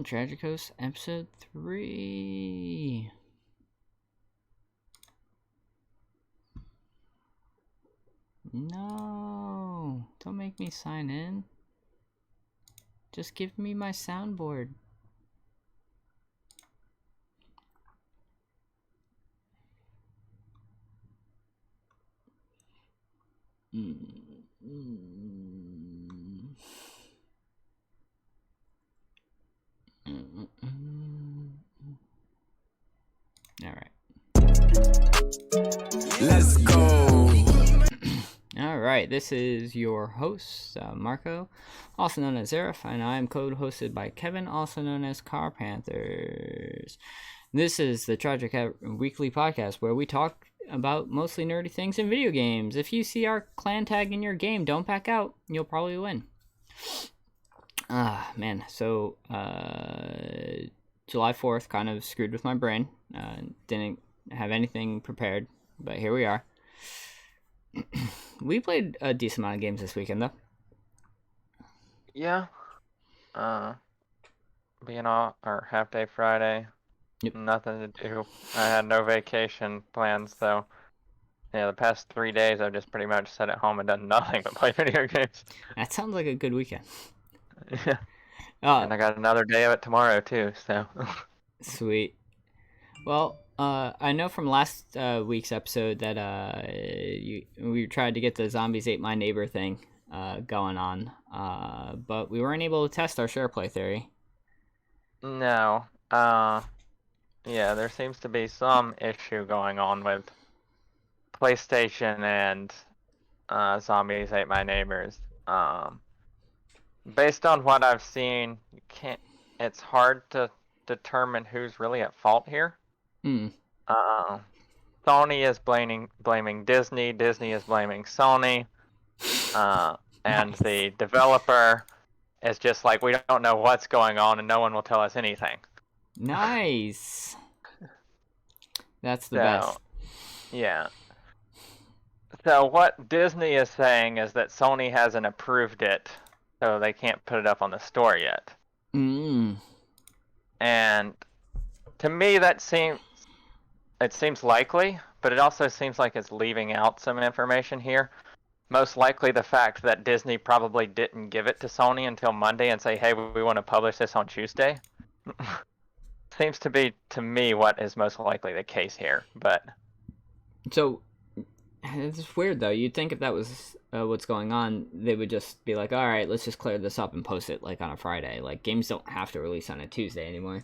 Tragikast episode 3. No, don't make me sign in. Just give me my soundboard. All right. Let's go. All right, this is your host, Marco, also known as Zarif, and I am co-hosted by Kevin, also known as Car Panthers. This is the Tragikast weekly podcast where we talk about mostly nerdy things in video games. If you see our clan tag in your game, don't back out. You'll probably win. Man, so July 4th kind of screwed with my brain. Didn't have anything prepared, but here we are. We played a decent amount of games this weekend, though. Yeah. Being off, or half day Friday. Yep. Nothing to do. I had no vacation plans, so yeah, the past 3 days I've just pretty much sat at home and done nothing but play video games. That sounds like a good weekend. Yeah. And I got another day of it tomorrow too, so. Sweet. Well, I know from last week's episode that we tried to get the Zombies Ate My Neighbor thing going on, but we weren't able to test our share play theory. No. Yeah, there seems to be some issue going on with PlayStation and Zombies Ate My Neighbors. Based on what I've seen, it's hard to determine who's really at fault here. Sony is blaming Disney. Disney is blaming Sony. And Nice. the developer is just like, we don't know what's going on and no one will tell us anything. Nice. That's the best. Yeah. So what Disney is saying is that Sony hasn't approved it, so they can't put it up on the store yet. And to me, it seems likely, but it also seems like it's leaving out some information here. Most likely the fact that Disney probably didn't give it to Sony until Monday and say, hey, we want to publish this on Tuesday. Seems to be, to me, what is most likely the case here. But So, it's weird, though. You'd think if that was what's going on, they would just be like, all right, let's just clear this up and post it, like, on a Friday. Like, games don't have to release on a Tuesday anymore.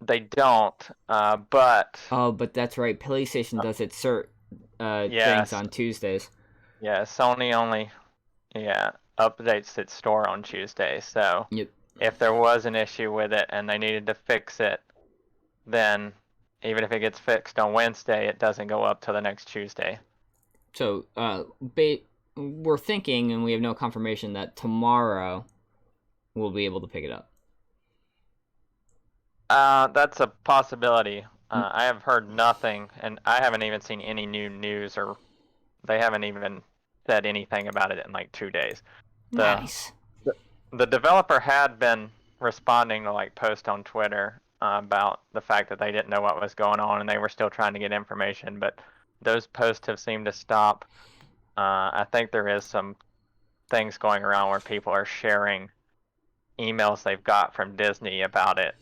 they don't, but... Oh, but that's right. PlayStation does its things on Tuesdays. Yeah, Sony only updates its store on Tuesday, so Yep. If there was an issue with it and they needed to fix it, then even if it gets fixed on Wednesday, it doesn't go up till the next Tuesday. So, we're thinking, and we have no confirmation, that tomorrow we'll be able to pick it up. That's a possibility. I have heard nothing, and I haven't even seen any new news, or they haven't even said anything about it in like 2 days. Nice. The developer had been responding to like posts on Twitter about the fact that they didn't know what was going on and they were still trying to get information, but those posts have seemed to stop. I think there is some things going around where people are sharing emails they've got from Disney about it,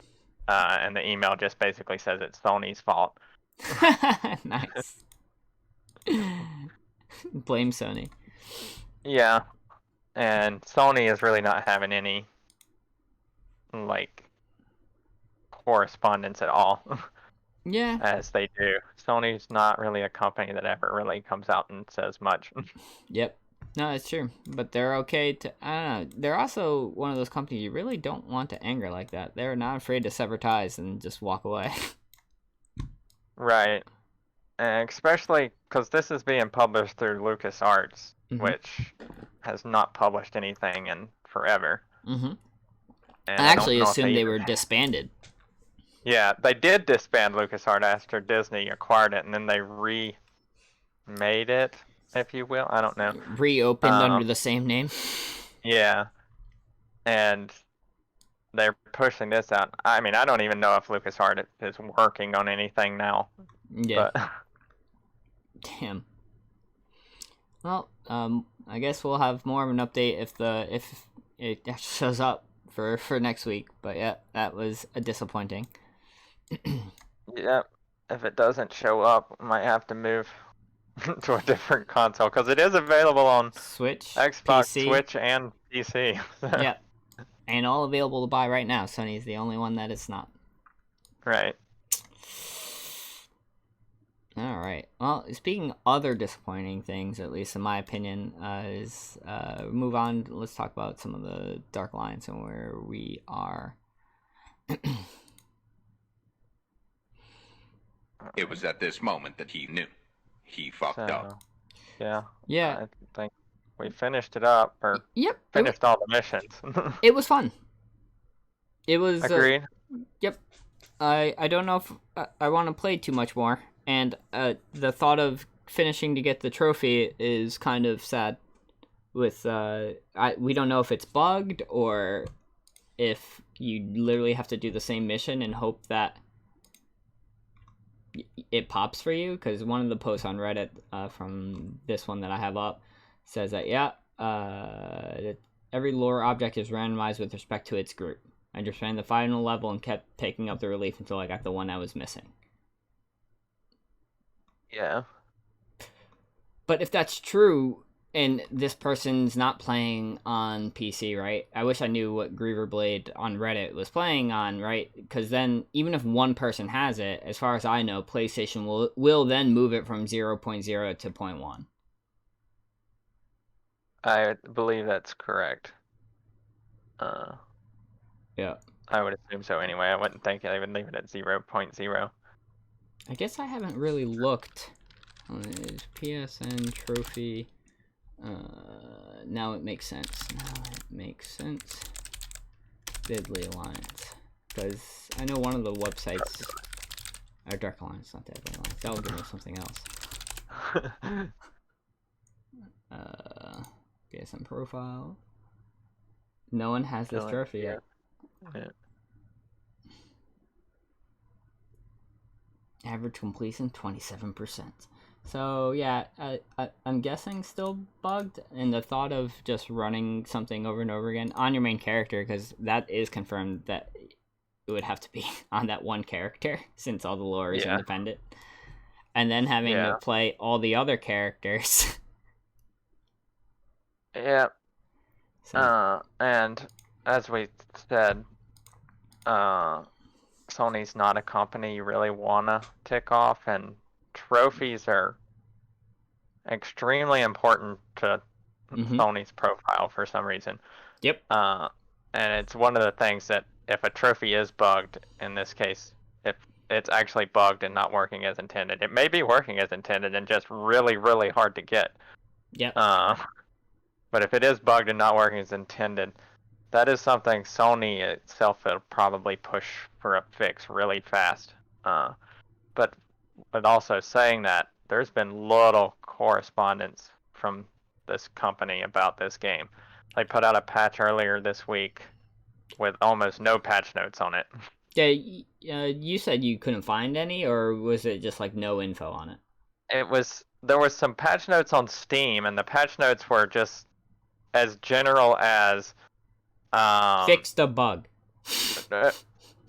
and the email just basically says it's Sony's fault. Nice. Blame Sony. Yeah. And Sony is really not having any, like, correspondence at all. Yeah. As they do. Sony's not really a company that ever really comes out and says much. Yep. No, it's true. But they're okay to... I don't know. They're also one of those companies you really don't want to anger like that. They're not afraid to sever ties and just walk away. Right. And especially because this is being published through LucasArts, which has not published anything in forever. I And actually don't know if assumed they were disbanded. Yeah, they did disband LucasArts after Disney acquired it, and then they remade it, if you will. I don't know. Reopened under the same name. Yeah. And they're pushing this out. I mean, I don't even know if LucasArts is working on anything now. Yeah. But Damn. Well, I guess we'll have more of an update if it shows up for next week. But yeah, that was a disappointing. yeah, if it doesn't show up, I might have to move to a different console because it is available on Switch, Xbox, PC. Switch, and PC. Yeah, and all available to buy right now. Sony's the only one that it's not. Right. All right. Well, speaking of other disappointing things, at least in my opinion, is move on. Let's talk about some of the Dark Alliance and where we are. It was at this moment that he knew. He fucked up. Yeah. Yeah. I think we finished it up, or Yep. finished all the missions. It was fun. It was. Agreed. Yep. I don't know if I want to play too much more, and the thought of finishing to get the trophy is kind of sad. With we don't know if it's bugged or if you literally have to do the same mission and hope that it pops for you. Because one of the posts on Reddit from this one that I have up says that every lore object is randomized with respect to its group. I just ran the final level and kept taking up the relief until I got the one I was missing. Yeah. But if that's true, and this person's not playing on PC, right? I wish I knew what Griever Blade on Reddit was playing on, right? Because then, even if one person has it, as far as I know, PlayStation will then move it from 0.0 to 0.1. I believe that's correct. Yeah. I would assume so anyway. I wouldn't think I would leave it at 0.0. I guess I haven't really looked. PSN trophy. Now it makes sense. Deadly Alliance. Because I know one of the websites. Or Dark Alliance, not Deadly Alliance. That will give me something else. PSN profile. No one has this trophy yet. Yeah. Average completion 27%. So yeah, I'm guessing still bugged, and the thought of just running something over and over again on your main character, because that is confirmed that it would have to be on that one character since all the lore is independent, and then having to play all the other characters. Yeah. So. And as we said, Sony's not a company you really wanna tick off, and trophies are extremely important to Sony's profile for some reason. Yep. And it's one of the things that if a trophy is bugged, in this case, if it's actually bugged and not working as intended, it may be working as intended and just really, really hard to get. Yep. But if it is bugged and not working as intended, that is something Sony itself will probably push for a fix really fast. But also saying that, there's been little correspondence from this company about this game. They put out a patch earlier this week with almost no patch notes on it. Yeah, you said you couldn't find any, or was it just like no info on it? There was some patch notes on Steam, and the patch notes were just as general as fix the bug.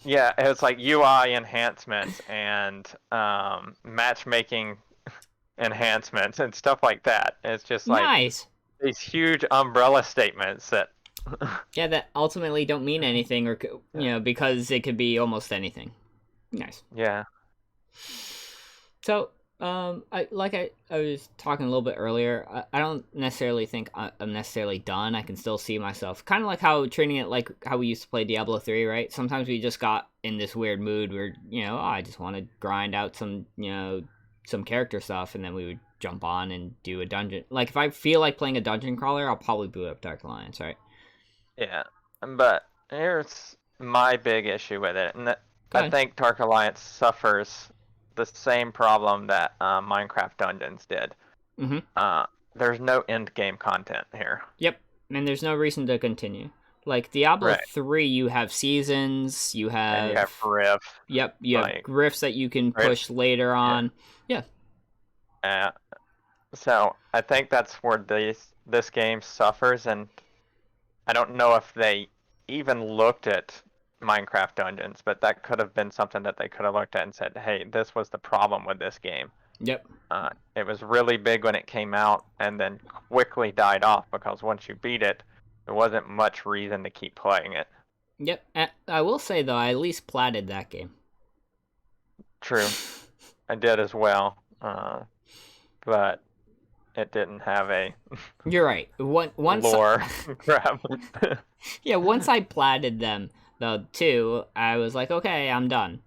Yeah, it was like UI enhancements and matchmaking enhancements and stuff like that. It's just like nice. These huge umbrella statements that yeah, that ultimately don't mean anything, or because it could be almost anything. Nice. Yeah. So, I was talking a little bit earlier. I don't necessarily think I'm necessarily done. I can still see myself kind of like how treating it like how we used to play Diablo 3, right? Sometimes we just got in this weird mood where I just want to grind out some some character stuff, and then we would jump on and do a dungeon. Like if I feel like playing a dungeon crawler, I'll probably boot up Dark Alliance, right? Yeah, but here's my big issue with it, and I think Dark Alliance suffers the same problem that Minecraft Dungeons did. Mm-hmm. There's no end game content here. Yep, and there's no reason to continue. Like Diablo Right. 3, you have seasons, you have... And you have riff. Yep, you have like, rifts that you can right? push later on. Yeah. So I think that's where this game suffers, and I don't know if they even looked at Minecraft Dungeons, but that could have been something that they could have looked at and said, "Hey, this was the problem with this game." Yep. It was really big when it came out, and then quickly died off because once you beat it, there wasn't much reason to keep playing it. Yep. I will say though, I at least platted that game. True, I did as well, but it didn't have a You're right. Once lore grab. yeah, once I platted them though too, I was like, okay, I'm done.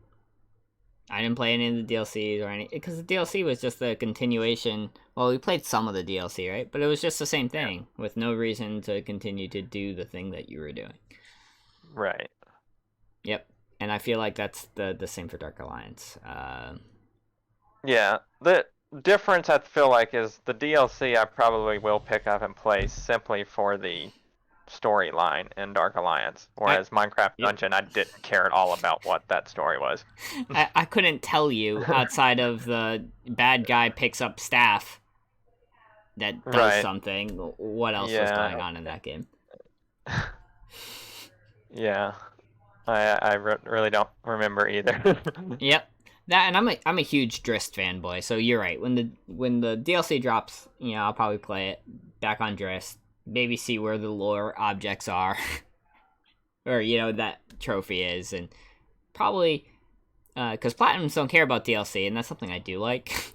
I didn't play any of the DLCs or any, because the DLC was just a continuation. Well, we played some of the DLC, right? But it was just the same thing with no reason to continue to do the thing that you were doing. Right. Yep. And I feel like that's the same for Dark Alliance. Yeah, the difference I feel like is the DLC I probably will pick up and play simply for the storyline in Dark Alliance, whereas Minecraft Dungeon, I didn't care at all about what that story was. I couldn't tell you outside of the bad guy picks up staff that does something. What else was going on in that game? Yeah, I really don't remember either. Yep. That, and I'm a huge Drist fanboy, so you're right. When the DLC drops, I'll probably play it back on Drist, maybe see where the lore objects are, or that trophy is, and probably because Platinums don't care about DLC, and that's something I do like.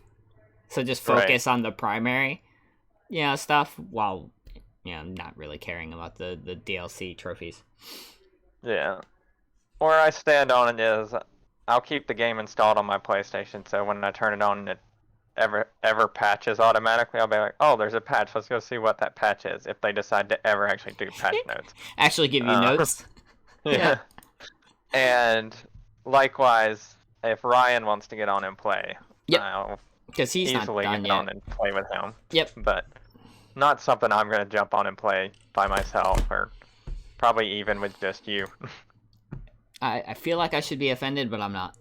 So just focus on the primary, stuff while not really caring about the DLC trophies. Yeah, where I stand on it is I'll keep the game installed on my PlayStation, so when I turn it on and it ever patches automatically, I'll be like, oh, there's a patch, let's go see what that patch is, if they decide to ever actually do patch notes. Actually give you notes? Yeah. And likewise, if Ryan wants to get on and play, I'll because he's easily not done get yet. on and play with him. Yep. But not something I'm going to jump on and play by myself, or probably even with just you. I feel like I should be offended, but I'm not.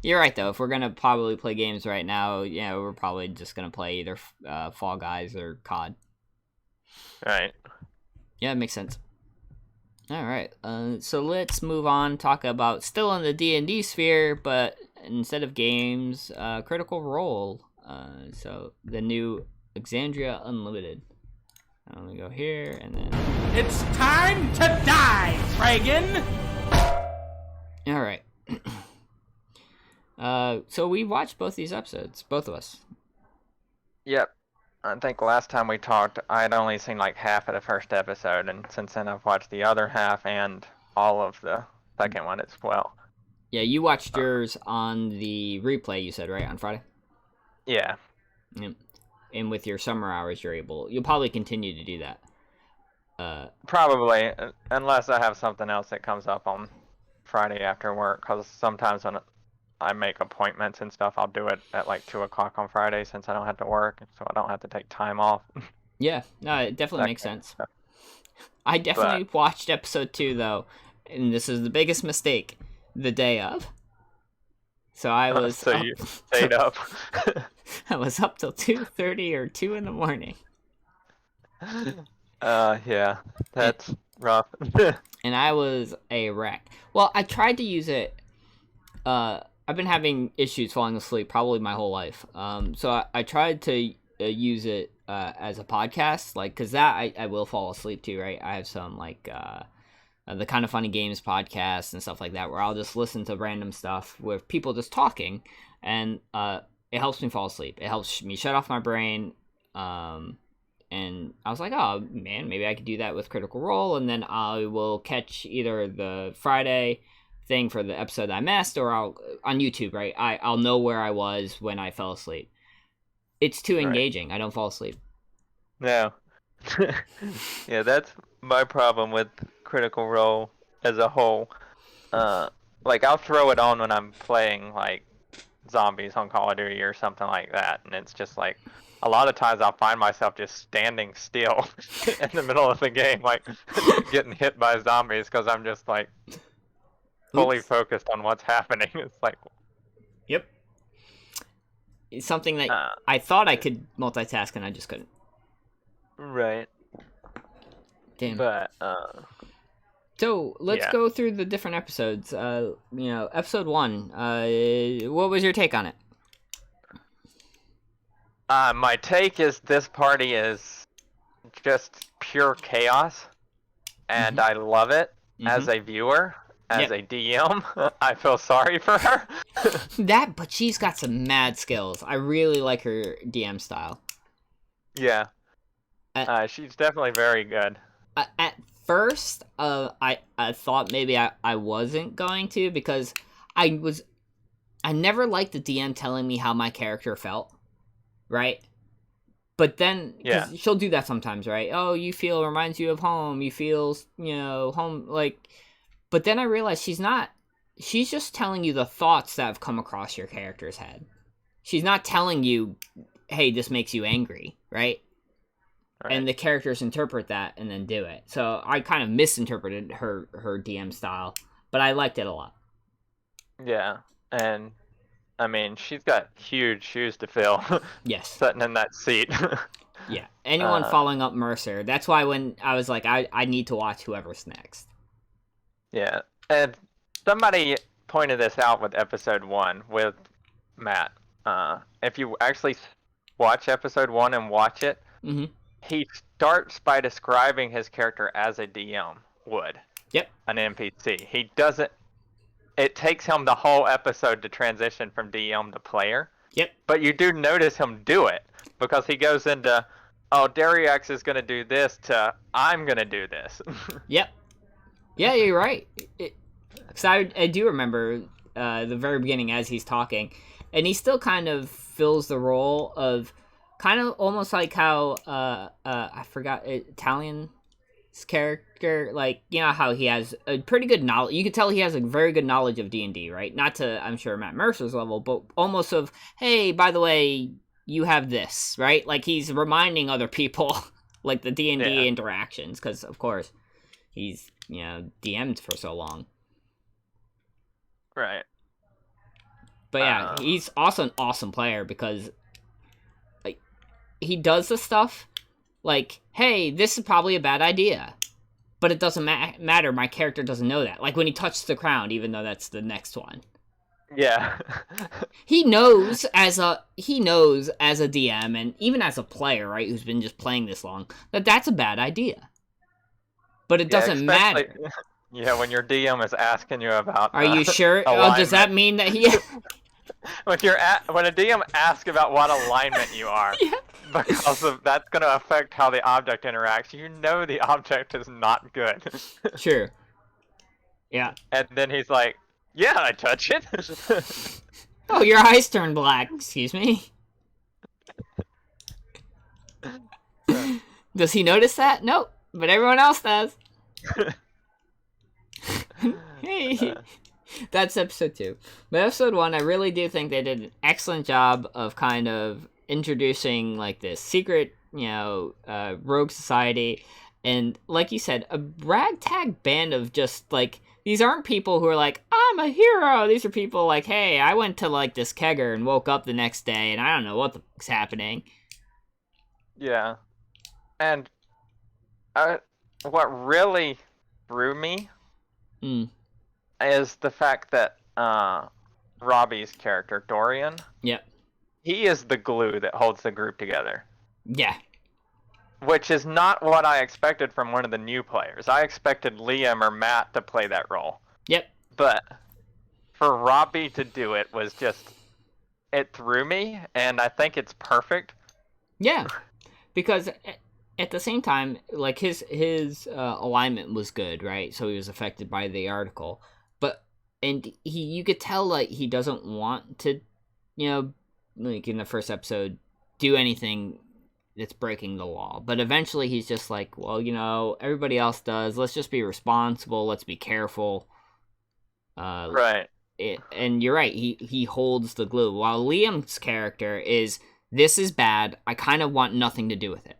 You're right, though. If we're going to probably play games right now, we're probably just going to play either Fall Guys or COD. Right. Yeah, it makes sense. All right. So let's move on, talk about still in the D&D sphere, but instead of games, Critical Role. So the new Exandria Unlimited. I'm going to go here, and then... It's time to die, Dragon! Alright. So we watched both these episodes, both of us. Yep. I think last time we talked, I had only seen like half of the first episode, and since then I've watched the other half and all of the second one as well. Yeah, you watched yours on the replay, you said, right? On Friday? Yeah. Yep. And with your summer hours, you'll probably continue to do that. Probably, unless I have something else that comes up on Friday after work, because sometimes when I make appointments and stuff, I'll do it at like 2 o'clock on Friday since I don't have to work, so I don't have to take time off. Yeah, no, it definitely makes sense. I definitely watched episode 2, though, and this is the biggest mistake, the day of. So I was so you stayed up. I was up till 2:30 or 2 in the morning. Yeah, that's rough. And I was a wreck. Well, I tried to use it. I've been having issues falling asleep probably my whole life. So I tried to use it as a podcast, like, because that I will fall asleep to, right? I have some like the Kind of Funny Games podcast and stuff like that, where I'll just listen to random stuff with people just talking, and it helps me fall asleep. It helps me shut off my brain. And I was like, oh man, maybe I could do that with Critical Role, and then I will catch either the Friday thing for the episode I missed, or I'll on YouTube, right? I'll know where I was when I fell asleep. It's too engaging. I don't fall asleep. No. Yeah, that's my problem with Critical Role as a whole. Like, I'll throw it on when I'm playing, like, zombies on Call of Duty or something like that, and it's just like a lot of times I'll find myself just standing still in the middle of the game, like getting hit by zombies because I'm just like fully focused on what's happening. It's like, Yep. It's something that I thought I could multitask and I just couldn't. right. Damn. But So let's go through the different episodes. Episode 1. What was your take on it? My take is this party is just pure chaos, and I love it as a viewer. As a DM, I feel sorry for her. But she's got some mad skills. I really like her DM style. Yeah. She's definitely very good. At first, I thought maybe I wasn't going to, because I never liked the DM telling me how my character felt, right? But then, 'cause she'll do that sometimes, right? Oh, reminds you of home. You feel, home, like... But then I realized she's just telling you the thoughts that have come across your character's head. She's not telling you, hey, this makes you angry, right? And the characters interpret that and then do it. So I kind of misinterpreted her DM style, but I liked it a lot. Yeah, and I mean, she's got huge shoes to fill. Yes. Sitting in that seat. Yeah. Anyone following up Mercer. That's why when I was like, I need to watch whoever's next. Yeah, and somebody pointed this out with episode 1 with Matt. If you actually watch episode 1 and watch it, he starts by describing his character as a DM would. Yep. An NPC. He doesn't... It takes him the whole episode to transition from DM to player. Yep. But you do notice him do it, because he goes into, oh, Dariax is going to do this, to, I'm going to do this. Yep. Yeah, you're right. Because I do remember the very beginning as he's talking, and he still kind of fills the role of kind of almost like how I forgot Italian's character, like, how he has a pretty good knowledge. You could tell he has a very good knowledge of D&D, right? Not to, I'm sure, Matt Mercer's level, but almost of, hey, by the way, you have this, right? Like, he's reminding other people, like, the D&D interactions, because, of course, he's, DM'd for so long. Right. But yeah, he's also an awesome player, because like he does the stuff like, hey, this is probably a bad idea, but it doesn't matter. My character doesn't know that. Like when he touched the crown, even though that's the next one. Yeah. he knows as a DM and even as a player, right, who's been just playing this long, that that's a bad idea. But it doesn't matter. Yeah, when your DM is asking you about. Are you sure? Oh, does that mean that he? when a DM asks about what alignment you are, because that's going to affect how the object interacts. You know the object is not good. Sure. Yeah. And then he's like, "Yeah, I touch it." Oh, your eyes turn black. Excuse me. Does he notice that? Nope. But everyone else does. Hey. That's episode 2. But episode 1, I really do think they did an excellent job of kind of introducing, like, this secret, rogue society. And, like you said, a ragtag band of just, like, these aren't people who are like, I'm a hero. These are people like, hey, I went to, like, this kegger and woke up the next day, and I don't know what the fuck's happening. Yeah. And what really threw me is the fact that Robbie's character, Dorian, he is the glue that holds the group together. Yeah. Which is not what I expected from one of the new players. I expected Liam or Matt to play that role. Yep. But for Robbie to do it was just, it threw me, and I think it's perfect. Yeah. Because at the same time, like, his alignment was good, right? So he was affected by the article. And you could tell, like, he doesn't want to, like in the first episode, do anything that's breaking the law. But eventually he's just like, well, everybody else does. Let's just be responsible. Let's be careful. Right. and you're right, he holds the glue, while Liam's character is, this is bad, I kind of want nothing to do with it.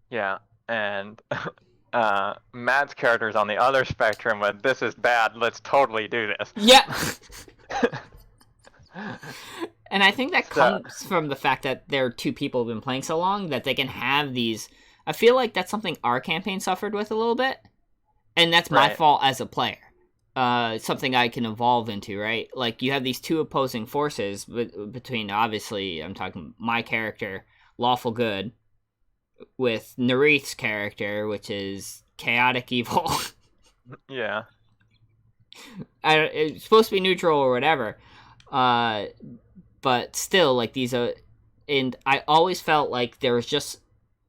Yeah, and Matt's character is on the other spectrum with, this is bad, let's totally do this. Yeah. And I think that comes from the fact that there are two people who've been playing so long that they can have these. I feel like that's something our campaign suffered with a little bit, and that's my fault as a player. Something I can evolve into, right? Like, you have these two opposing forces between, obviously, I'm talking my character, Lawful Good, with Narith's character, which is Chaotic Evil. Yeah. It's supposed to be neutral or whatever. But still, like, these are... And I always felt like there was just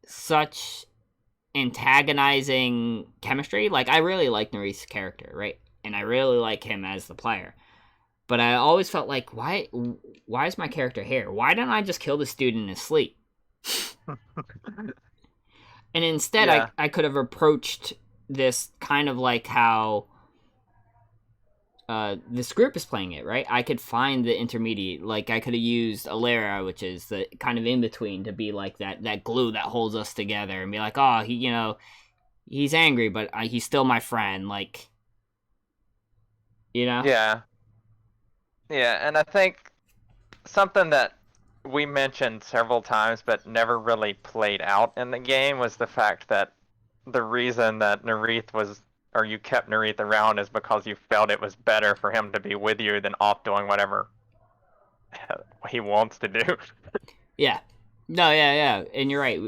such antagonizing chemistry. Like, I really like Narith's character, right? And I really like him as the player. But I always felt like, why is my character here? Why don't I just kill this dude in his sleep? And instead, I could have approached this kind of like how this group is playing it, right? I could find the intermediate. Like, I could have used Alara, which is the kind of in-between, to be like that glue that holds us together, and be like, oh, he's angry, but he's still my friend, like, you know? Yeah. Yeah, and I think something that we mentioned several times but never really played out in the game was the fact that the reason that Narith was, or you kept Narith around, is because you felt it was better for him to be with you than off doing whatever he wants to do. Yeah. No, yeah. And you're right.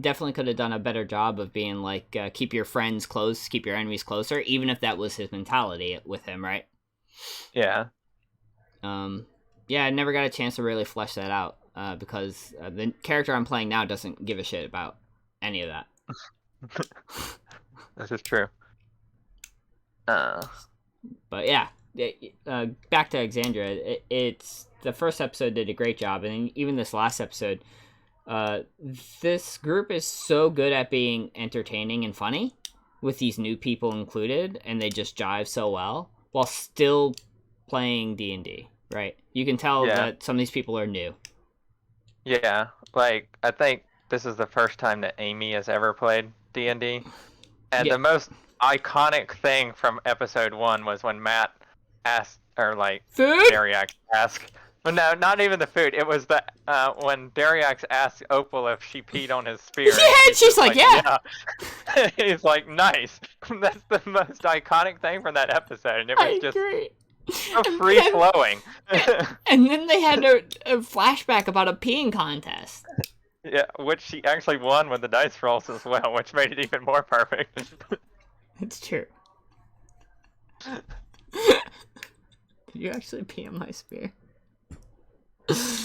Definitely could have done a better job of being like, keep your friends close, keep your enemies closer, even if that was his mentality with him, right? Yeah. Yeah, I never got a chance to really flesh that out, because the character I'm playing now doesn't give a shit about any of that. This is true. But yeah, back to Exandira. It's the first episode did a great job, and even this last episode, this group is so good at being entertaining and funny, with these new people included, and they just jive so well while still playing D&D. Right? You can tell that some of these people are new. Yeah, like, I think this is the first time that Amy has ever played D&D. And the most iconic thing from episode 1 was when Matt asked, or like, food? Dariax asked. Well, no, not even the food. It was the when Dariax asked Opal if she peed on his spear. Yeah, and she's like, yeah. He's like, nice. That's the most iconic thing from that episode. And it was just... agree. So free-flowing. And then they had a flashback about a peeing contest. Yeah, which she actually won with the dice rolls as well, which made it even more perfect. It's true. Did you actually pee on my spear?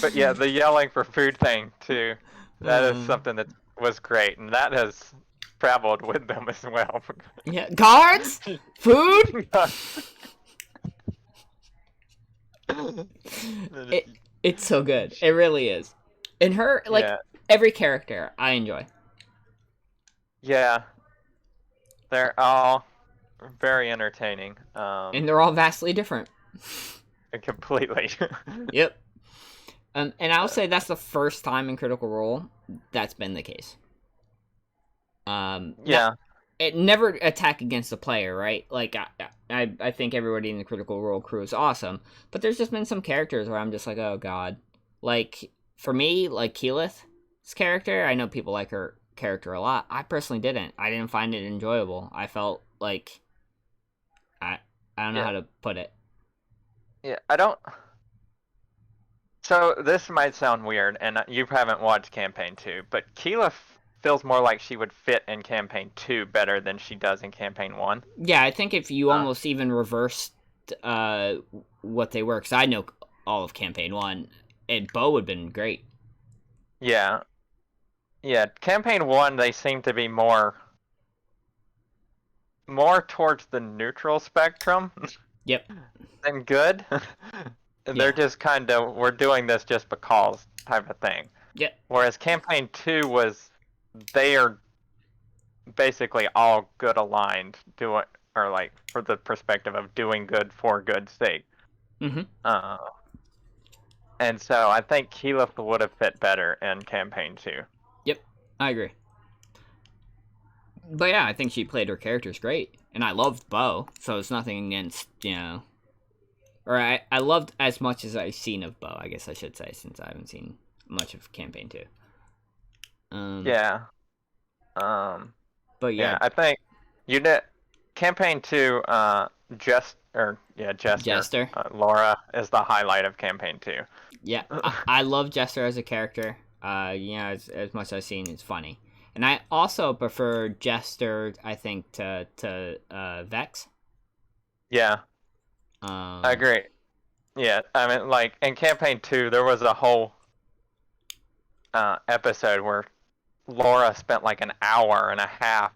But yeah, the yelling for food thing, too. That is something that was great, and that has traveled with them as well. Yeah, guards? Food? It's so good. It really is. And her, like, every character, I enjoy. Yeah. They're all very entertaining. And they're all vastly different. Completely. Yep. And I'll say that's the first time in Critical Role that's been the case. Yeah. It never attack against the player, right? Like, I think everybody in the Critical Role crew is awesome, but there's just been some characters where I'm just like, oh god. Like, for me, like Keyleth's character, I know people like her character a lot. I personally didn't. I didn't find it enjoyable. I felt like, I don't know how to put it. Yeah, I don't... So, this might sound weird, and you haven't watched Campaign 2, but Keyleth feels more like she would fit in Campaign 2 better than she does in Campaign 1. Yeah, I think if you almost even reversed what they were, because I know all of Campaign 1, and Bo would have been great. Yeah. Yeah, Campaign 1, they seem to be more towards the neutral spectrum. Yep. And good. And they're just kind of, we're doing this just because type of thing. Yep. Whereas Campaign 2 was, they are basically all good aligned, or like, for the perspective of doing good for good's sake. Mm-hmm. And so I think Keyleth would have fit better in campaign 2. Yep, I agree. But yeah, I think she played her characters great, and I loved Bo, so it's nothing against, or I loved as much as I've seen of Bo, I guess I should say, since I haven't seen much of campaign 2. Yeah. But yeah, I think you did campaign 2. Jester. Laura is the highlight of campaign 2. Yeah, I love Jester as a character. As much as I've seen, it's funny. And I also prefer Jester, I think, to Vex. Yeah. I agree. Yeah, I mean, like, in campaign 2, there was a whole episode where Laura spent like an hour and a half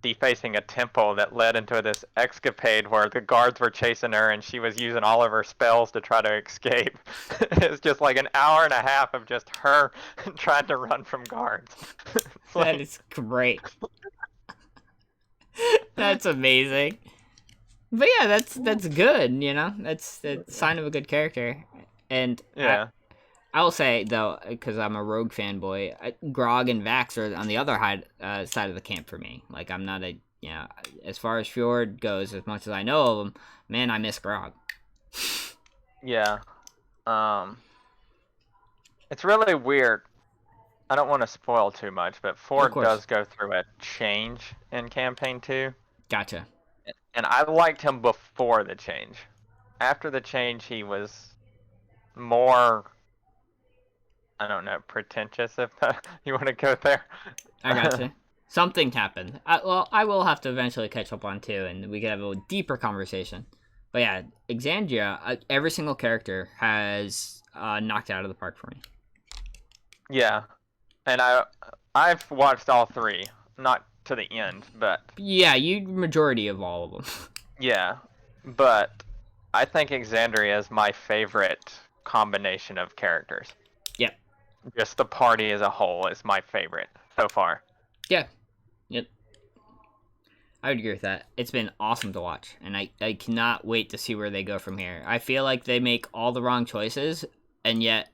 defacing a temple that led into this escapade where the guards were chasing her and she was using all of her spells to try to escape. It's just like an hour and a half of just her trying to run from guards. That is great. That's amazing. But yeah, that's good, That's the sign of a good character. And yeah. I will say, though, because I'm a rogue fanboy, Grog and Vax are on the other side of the camp for me. Like, I'm not as far as Fjord goes, as much as I know of him, man, I miss Grog. Yeah. It's really weird. I don't want to spoil too much, but Fjord does go through a change in campaign 2. Gotcha. And I liked him before the change. After the change, he was more... I don't know, pretentious, if you want to go there. I gotcha. Something happened. I will have to eventually catch up on 2, and we can have a deeper conversation. But yeah, Exandria, every single character has knocked it out of the park for me. Yeah, and I've watched all 3, not to the end, but... Yeah, majority of all of them. Yeah, but I think Exandria is my favorite combination of characters. Yep. Just the party as a whole is my favorite so far. Yeah. Yep. I would agree with that. It's been awesome to watch, and I cannot wait to see where they go from here. I feel like they make all the wrong choices, and yet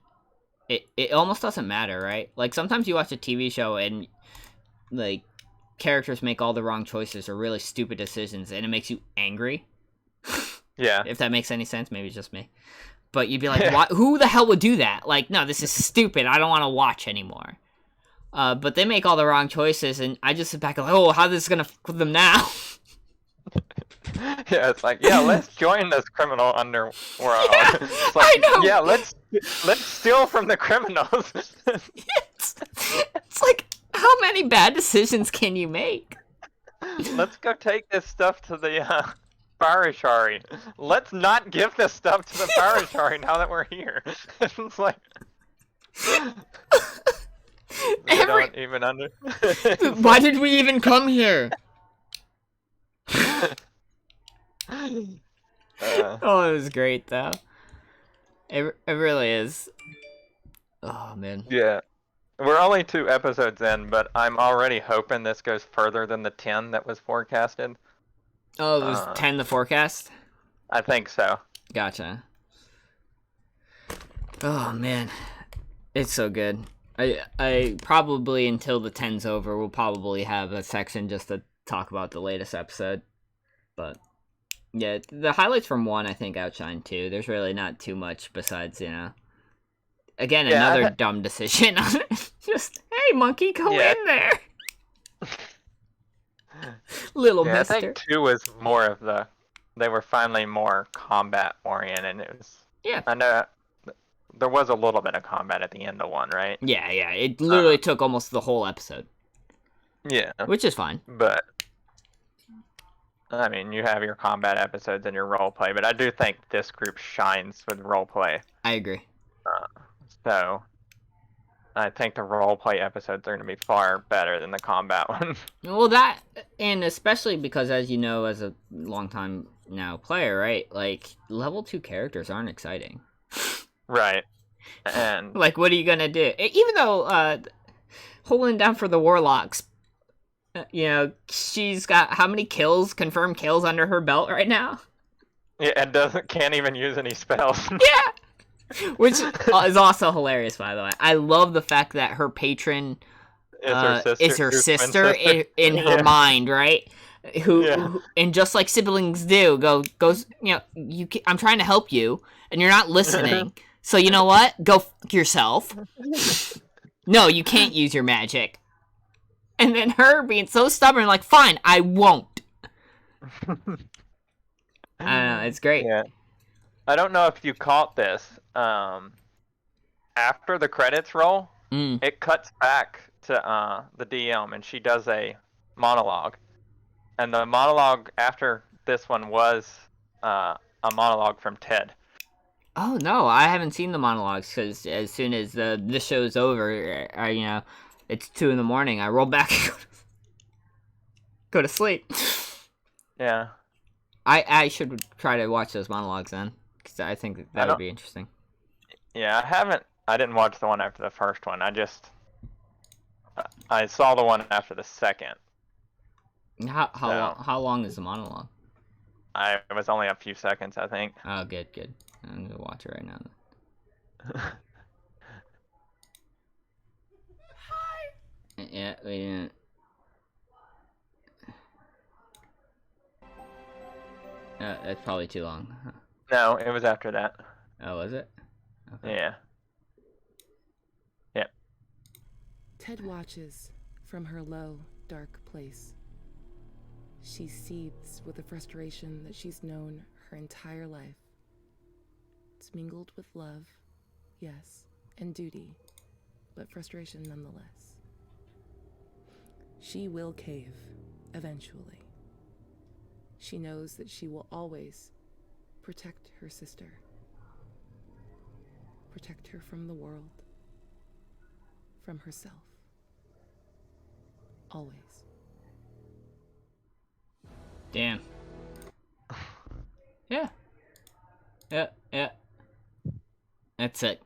it almost doesn't matter, right? Like, sometimes you watch a TV show and, like, characters make all the wrong choices or really stupid decisions, and it makes you angry. Yeah. If that makes any sense, maybe it's just me. But you'd be like, "Why, who the hell would do that? Like, no, this is stupid. I don't want to watch anymore." But they make all the wrong choices, and I just sit back and like, "Oh, how this is gonna f with them now?" Yeah, it's like, yeah, let's join this criminal underworld. Yeah, it's like, I know. Yeah, let's steal from the criminals. It's like, how many bad decisions can you make? Let's go take this stuff to the Parashari. Let's not give this stuff to the Parashari now that we're here. It's like... don't even under... Why did we even come here? Oh, it was great, though. It really is. Oh, man. Yeah. We're only 2 episodes in, but I'm already hoping this goes further than the 10 that was forecasted. Oh, it was 10 the forecast? I think so. Gotcha. Oh, man. It's so good. I probably, until the 10's over, will probably have a section just to talk about the latest episode. But, yeah, the highlights from 1, I think, outshine 2. There's really not too much besides, Again, another dumb decision. Just, hey, monkey, go in there. Little mister. I think 2 was more of the... They were finally more combat-oriented. It was... Yeah. I know there was a little bit of combat at the end of 1, right? Yeah. It literally took almost the whole episode. Yeah. Which is fine. But... I mean, you have your combat episodes and your roleplay, but I do think this group shines with roleplay. I agree. So, I think the roleplay episodes are going to be far better than the combat ones. Well, that, and especially because, as you know, as a long-time now player, right, like, level 2 characters aren't exciting. Right. And... like, what are you going to do? Even though, holding down for the Warlocks, she's got how many kills, confirmed kills under her belt right now? Yeah, and can't even use any spells. Yeah, which is also hilarious, by the way. I love the fact that her patron is her sister in her mind, right? Who and just like siblings do, goes. I'm trying to help you, and you're not listening. So you know what? Go fuck yourself. No, you can't use your magic. And then her being so stubborn, like, fine, I won't. I don't know, it's great. Yeah. I don't know if you caught this. After the credits roll, it cuts back to the DM, and she does a monologue. And the monologue after this one was a monologue from Ted. Oh no, I haven't seen the monologues because as soon as the show's over, it's 2 a.m. I roll back and go to sleep. Yeah. I should try to watch those monologues then, because I think that would be interesting. Yeah, I didn't watch the one after the first one. I saw the one after the second. How long is the monologue? It was only a few seconds, I think. Oh, good. I'm gonna watch it right now. Hi. Yeah. That's probably too long. Huh? No, it was after that. Oh, was it? Okay. Yeah. Yep. Ted watches from her low, dark place. She seethes with a frustration that she's known her entire life. It's mingled with love, yes, and duty, but frustration nonetheless. She will cave, eventually. She knows that she will always protect her sister. Protect her from the world, from herself. Always. Damn. Yeah. That's it.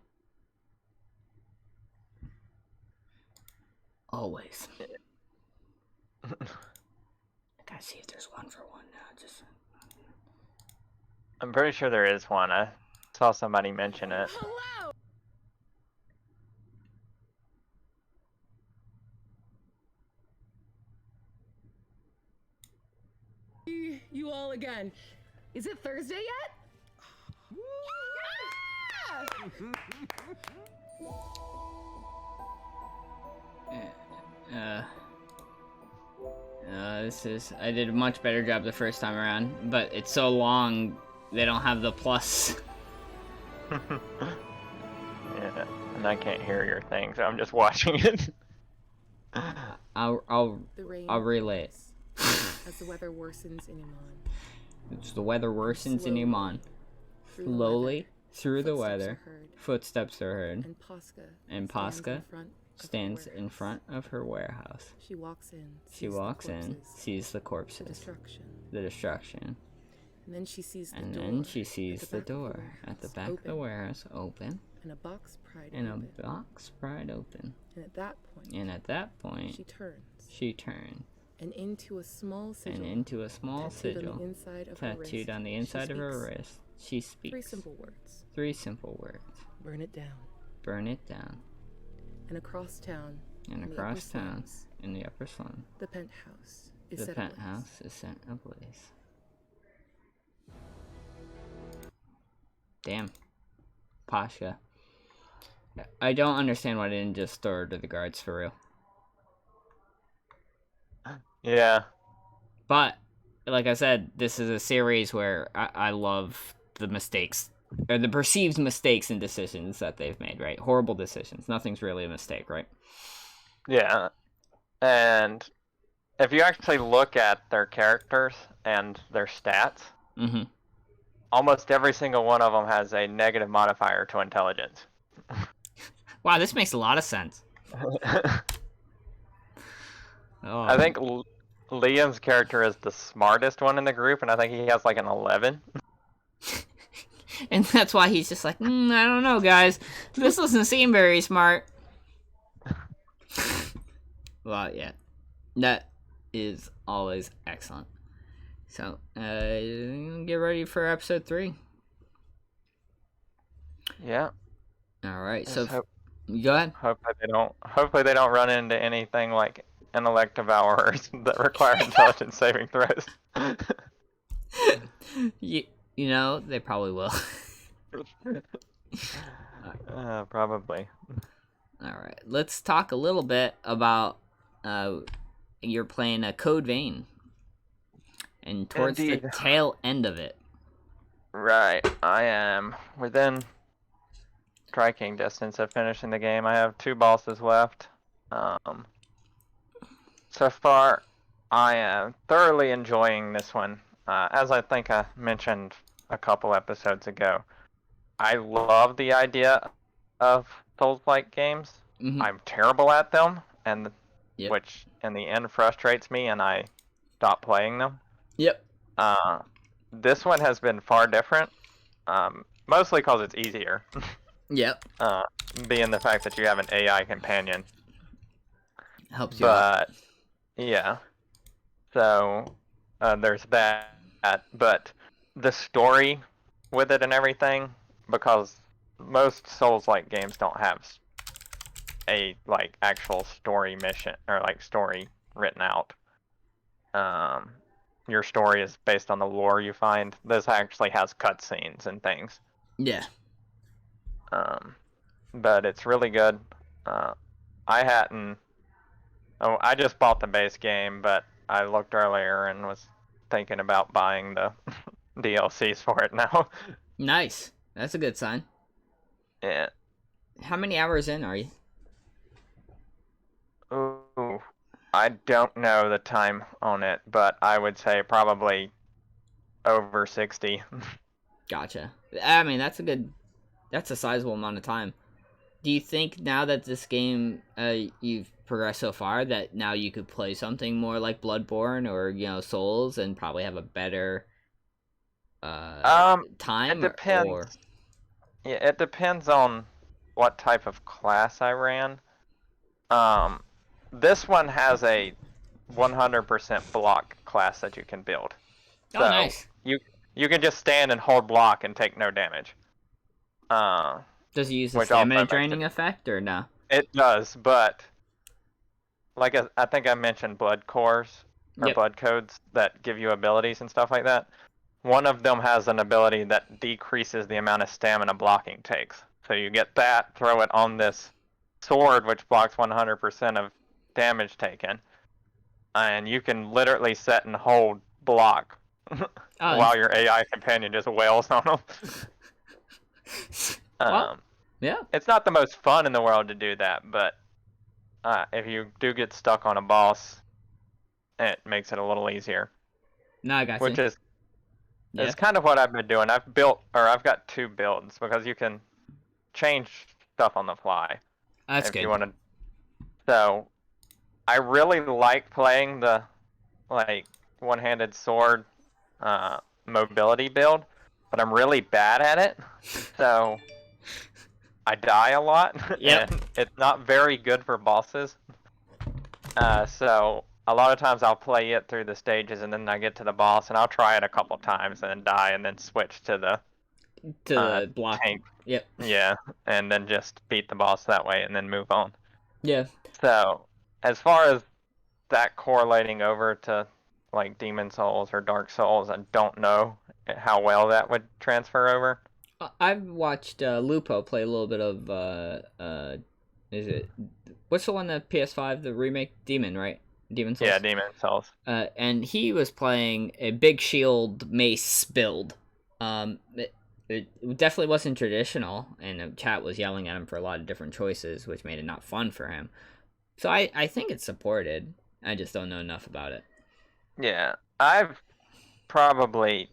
Always. I gotta see if there's one for one now. I'm pretty sure there is one. I saw somebody mention it. Hello! You all again. Is it Thursday yet? I did a much better job the first time around, but it's so long, they don't have the plus. Yeah, and I can't hear your thing, so I'm just watching it. I'll relay it. As the weather worsens in Iman. As the weather worsens in Iman. Slowly, through the weather, footsteps are heard, and Posca stands in front of her warehouse. She walks in, sees the corpses, the destruction. And then she sees the door at the back of the warehouse open, and a box pried open. And at that point, she turns. And into a small sigil, tattooed on the inside of her wrist. She speaks. 3 simple words. Burn it down. And across town, in the upper slum, the penthouse is set ablaze. Damn. Pasha. I don't understand why they didn't just throw her to the guards for real. Yeah. But, like I said, this is a series where I love the mistakes, or the perceived mistakes and decisions that they've made, right? Horrible decisions. Nothing's really a mistake, right? Yeah. And if you actually look at their characters and their stats, almost every single one of them has a negative modifier to intelligence. Wow, this makes a lot of sense. I think Liam's character is the smartest one in the group, and I think he has like an 11. And that's why he's just like, I don't know, guys. This doesn't seem very smart. Well, yeah. That is always excellent. So, get ready for episode 3. Yeah. All right. Just So, hope, go ahead. hopefully they don't run into anything like intellect devourers that require intelligence saving throws. you know, they probably will. Probably. All right. Let's talk a little bit about you're playing a Code Vein, and towards Indeed. the tail end of it. Right. I am within striking distance of finishing the game. I have 2 bosses left. So far, I am thoroughly enjoying this one. As I think I mentioned a couple episodes ago, I love the idea of Souls-like games. Mm-hmm. I'm terrible at them, and Yep. which in the end frustrates me, and I stop playing them. Yep. This one has been far different, mostly because it's easier. Yep. Being the fact that you have an AI companion. Helps you out. But yeah, so there's that. But the story with it and everything, because most Souls-like games don't have a like actual story mission or like story written out. Your story is based on the lore you find. This actually has cutscenes and things. Yeah. But it's really good. I hadn't. Oh, I just bought the base game, but I looked earlier and was thinking about buying the DLCs for it now. Nice. That's a good sign. Yeah. How many hours in are you? Ooh, I don't know the time on it, but I would say probably over 60. Gotcha. I mean, that's a sizable amount of time. Do you think now that this game, you've progressed so far, that now you could play something more like Bloodborne or, Souls and probably have a better, time? It depends. Or... Yeah, it depends on what type of class I ran. This one has a 100% block class that you can build. Oh, nice. You can just stand and hold block and take no damage. Does it use the which also stamina makes draining effect or no? It does, but like I think I mentioned blood cores or Yep. blood codes that give you abilities and stuff like that. One of them has an ability that decreases the amount of stamina blocking takes. So you get that, throw it on this sword, which blocks 100% of damage taken, and you can literally set and hold block while your AI companion just wails on them. Well, yeah. It's not the most fun in the world to do that, but if you do get stuck on a boss, it makes it a little easier. No, I got Which you. is kind of what I've been doing. I've got 2 builds because you can change stuff on the fly. That's if good. you want to. So, I really like playing the like one-handed sword mobility build, but I'm really bad at it. So I die a lot, Yep. and it's not very good for bosses. So a lot of times I'll play it through the stages, and then I get to the boss, and I'll try it a couple times, and then die, and then switch to the block. tank. Yep. Yeah, and then just beat the boss that way, and then move on. Yeah. So as far as that correlating over to like Demon Souls or Dark Souls, I don't know how well that would transfer over. I've watched Lupo play a little bit of what's the one, the PS5, the remake? Demon, right? Demon Souls? Yeah, Demon Souls. And he was playing a big shield mace build. It definitely wasn't traditional, and the chat was yelling at him for a lot of different choices, which made it not fun for him. So I think it's supported. I just don't know enough about it. Yeah, I've probably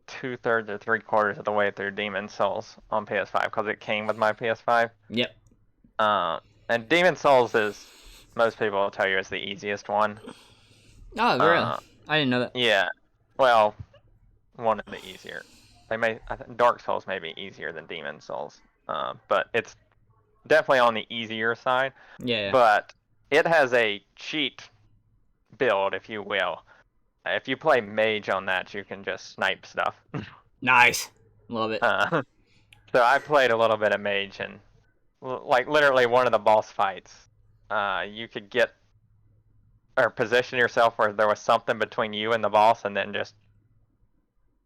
2/3 or 3/4 of the way through Demon Souls on PS5 because it came with my PS5. Yep. And Demon Souls is, most people will tell you, is the easiest one. Oh, really? I didn't know that. Yeah. Well, one of the easier. Dark Souls may be easier than Demon Souls, but it's definitely on the easier side. Yeah. But it has a cheat build, if you will, if you play mage on that, you can just snipe stuff. Nice. Love it. So I played a little bit of mage, and like literally one of the boss fights, you could get or position yourself where there was something between you and the boss, and then just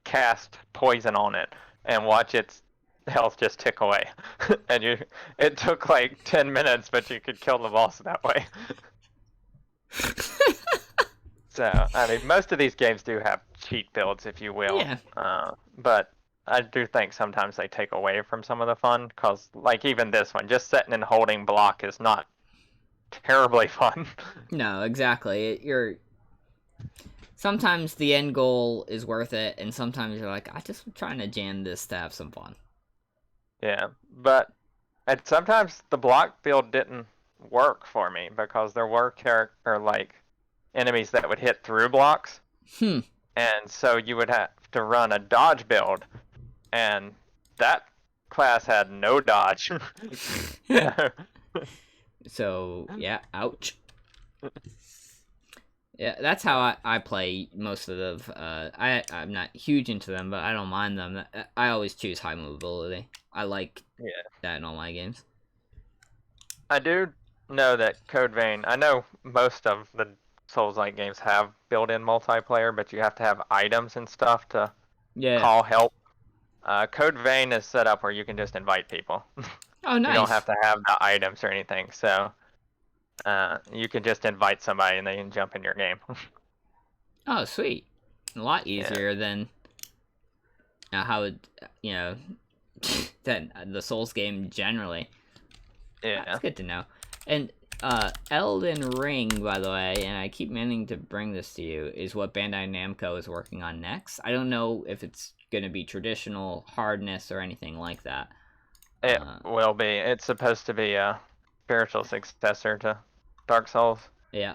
cast poison on it and watch its health just tick away. And it took like 10 minutes, but you could kill the boss that way. So, I mean, most of these games do have cheat builds, if you will. Yeah. But I do think sometimes they take away from some of the fun, because, like, even this one, just sitting and holding block is not terribly fun. No, exactly. Sometimes the end goal is worth it, and sometimes you're like, I just trying to jam this to have some fun. Yeah, but sometimes the block build didn't work for me, because there were enemies that would hit through blocks. And so you would have to run a dodge build, and that class had no dodge. So, yeah, ouch. Yeah, that's how I play most of the, I'm not huge into them, but I don't mind them. I always choose high mobility. I like that in all my games. I do know that Code Vein, I know most of the Souls-like games have built-in multiplayer, but you have to have items and stuff to call help. Code Vein is set up where you can just invite people. Oh, nice. You don't have to have the items or anything, so you can just invite somebody and they can jump in your game. Oh, sweet. A lot easier than how it, than the Souls game generally. Yeah. That's good to know. And Elden Ring, by the way, and I keep meaning to bring this to you, is what Bandai Namco is working on next. I don't know if it's going to be traditional hardness or anything like that. It will be. It's supposed to be a spiritual successor to Dark Souls. Yeah.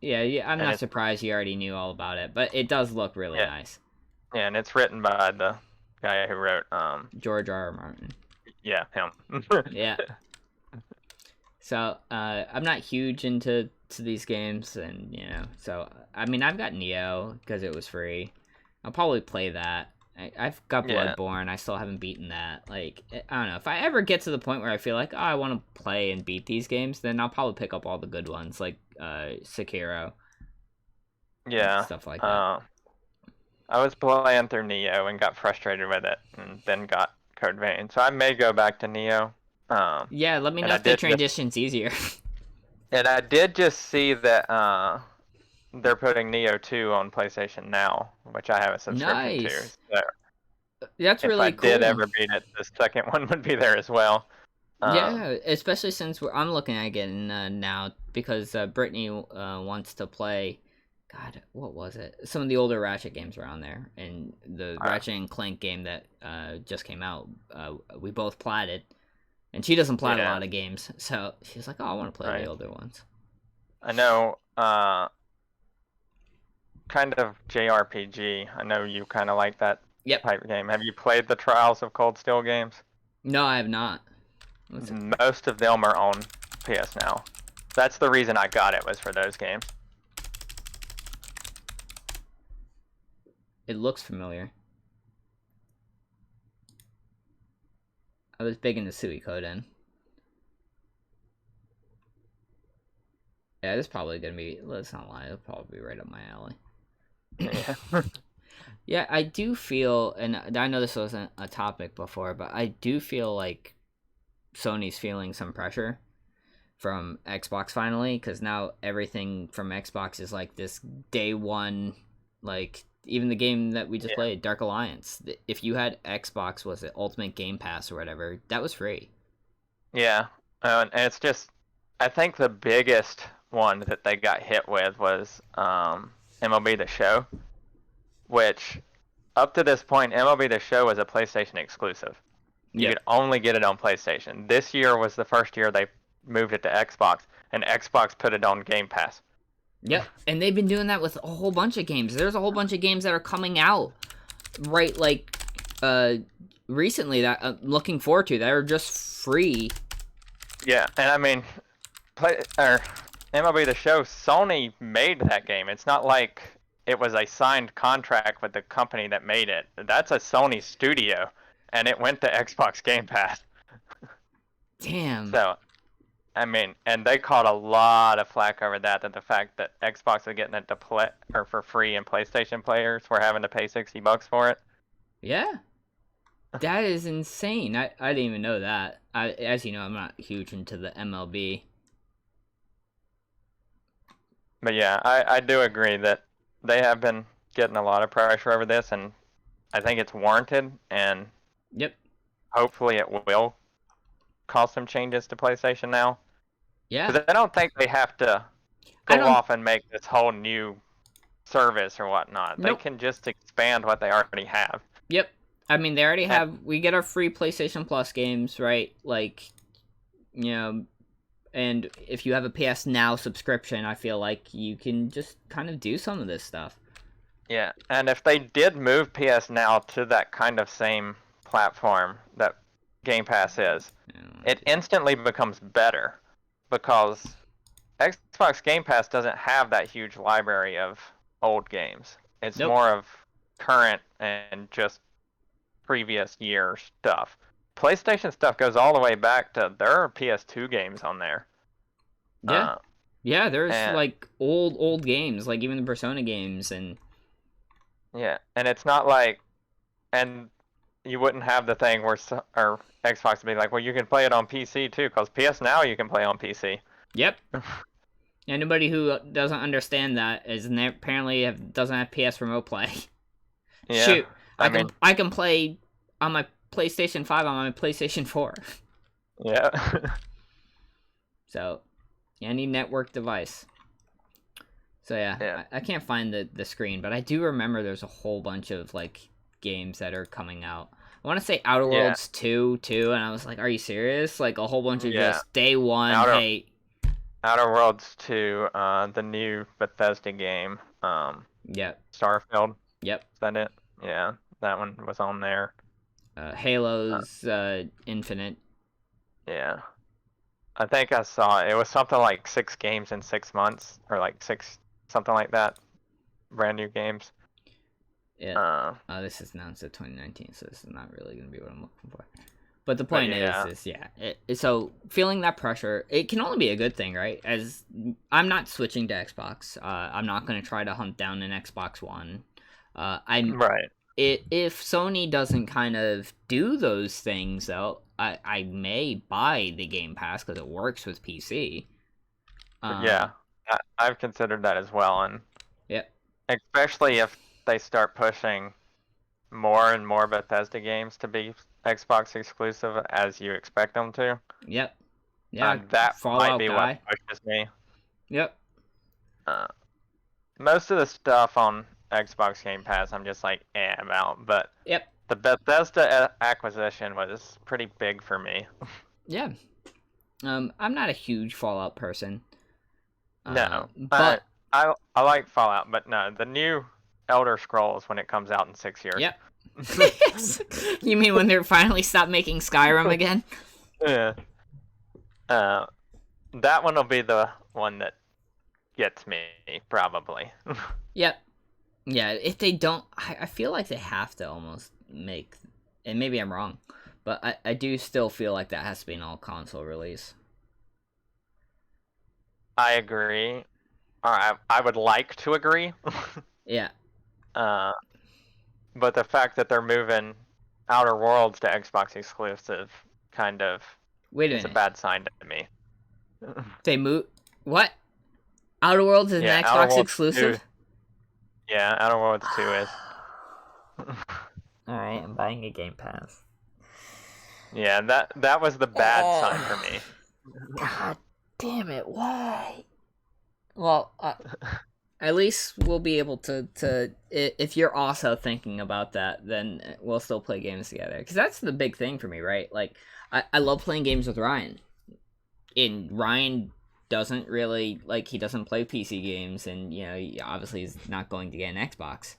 Yeah. I'm not surprised you already knew all about it, but it does look really nice. Yeah, and it's written by the guy who wrote George R. R. Martin. Yeah, him. Yeah. So I'm not huge into these games, and so I mean I've got Neo because it was free. I'll probably play that. I've got Bloodborne. I still haven't beaten that. Like, I don't know. If I ever get to the point where I feel like, I want to play and beat these games, then I'll probably pick up all the good ones, like Sekiro. Yeah. Stuff like that. I was playing through Neo and got frustrated with it, and then got Code Vein. So I may go back to Neo. Yeah, let me know if the transition's easier. And I did just see that they're putting Neo 2 on PlayStation Now, which I have a subscription to. So that's really cool. If I did ever beat it, the second one would be there as well. Yeah, especially since I'm looking at getting now, because Brittany wants to play, God, what was it? Some of the older Ratchet games around there, and the Ratchet and Clank game that just came out, we both platted, and she doesn't plat a lot of games, so she's like, I want to play the older ones. I know, kind of JRPG. I know you kind of like that type game. Have you played the Trials of Cold Steel games? No, I have not. Most of them are on PS Now. That's the reason I got it, was for those games. It looks familiar. I was big into Suikoden. Yeah, it's probably gonna be, let's not lie, it'll probably be right up my alley. Yeah, I do feel, and I know this wasn't a topic before, but I do feel like Sony's feeling some pressure from Xbox finally, because now everything from Xbox is like this day one, like even the game that we just played, Dark Alliance. If you had Xbox, was it Ultimate Game Pass or whatever, that was free. Yeah, and it's just, I think the biggest one that they got hit with was MLB The Show, which up to this point, MLB The Show was a PlayStation exclusive. You could only get it on PlayStation. This year was the first year they moved it to Xbox, and Xbox put it on Game Pass. Yep, and they've been doing that with a whole bunch of games. There's a whole bunch of games that are coming out recently that I'm looking forward to that are just free. Yeah, and I mean, MLB The Show, Sony made that game. It's not like it was a signed contract with the company that made it. That's a Sony studio, and it went to Xbox Game Pass. Damn. So, I mean, and they caught a lot of flack over that the fact that Xbox was getting it to play or for free and PlayStation players were having to pay $60 for it. Yeah. That is insane. I didn't even know that. As you know, I'm not huge into the MLB. But yeah, I do agree that they have been getting a lot of pressure over this, and I think it's warranted, and Yep. hopefully it will cause some changes to PlayStation now. Yeah. Because I don't think they have to go off and make this whole new service or whatnot. Nope. They can just expand what they already have. Yep. I mean, they already have. We get our free PlayStation Plus games, right? Like, you know, and if you have a PS Now subscription, I feel like you can just kind of do some of this stuff. Yeah, and if they did move PS Now to that kind of same platform that Game Pass is, it instantly becomes better because Xbox Game Pass doesn't have that huge library of old games. It's more of current and just previous year stuff. PlayStation stuff goes all the way back to there are PS2 games on there. Yeah. Yeah, there's like old games, like even the Persona games and yeah, and it's not like and you wouldn't have the thing where or Xbox would be like, well, you can play it on PC too, because PS Now you can play on PC. Yep. Anybody who doesn't understand that is apparently doesn't have PS Remote Play. Yeah, Shoot, I can play on my PlayStation 5 on my PlayStation 4. Yeah. So, any network device. So yeah. I can't find the screen, but I do remember there's a whole bunch of like games that are coming out. I want to say Outer Worlds 2 too, and I was like, are you serious? Like a whole bunch of just day one. Outer Worlds 2, the new Bethesda game. Yep. Starfield. Yep. Is that it? Yeah, that one was on there. Halo's Infinite. Yeah. I think I saw it was something like 6 games in 6 months, or like 6, something like that. Brand new games. Yeah. This is announced at 2019, so this is not really going to be what I'm looking for. But the point is so feeling that pressure, it can only be a good thing, right? As I'm not switching to Xbox. I'm not going to try to hunt down an Xbox One. If Sony doesn't kind of do those things, though, I may buy the Game Pass because it works with PC. Yeah, I've considered that as well, and especially if they start pushing more and more Bethesda games to be Xbox exclusive, as you expect them to. Yep. Yeah, that Fallout might be what pushes me. Yep. Most of the stuff on Xbox Game Pass, I'm just like, about. But the Bethesda acquisition was pretty big for me. Yeah. I'm not a huge Fallout person. No, but I like Fallout, but no, the new Elder Scrolls when it comes out in 6 years. Yep. You mean when they're finally stop making Skyrim again? Yeah. That one will be the one that gets me, probably. Yep. Yeah, if they don't, I feel like they have to almost make, and maybe I'm wrong, but I do still feel like that has to be an all-console release. I agree. I would like to agree. Yeah. But the fact that they're moving Outer Worlds to Xbox exclusive kind of is a bad sign to me. They move what? Outer Worlds is an Xbox exclusive? 2. Yeah, Outer Worlds 2 is. Alright, I'm buying a Game Pass. Yeah, that was the bad sign for me. God damn it, why? Well, at least we'll be able to if you're also thinking about that, then we'll still play games together. Because that's the big thing for me, right? Like, I love playing games with Ryan. And Ryan doesn't really, like, he doesn't play PC games, and, you know, he obviously is not going to get an Xbox.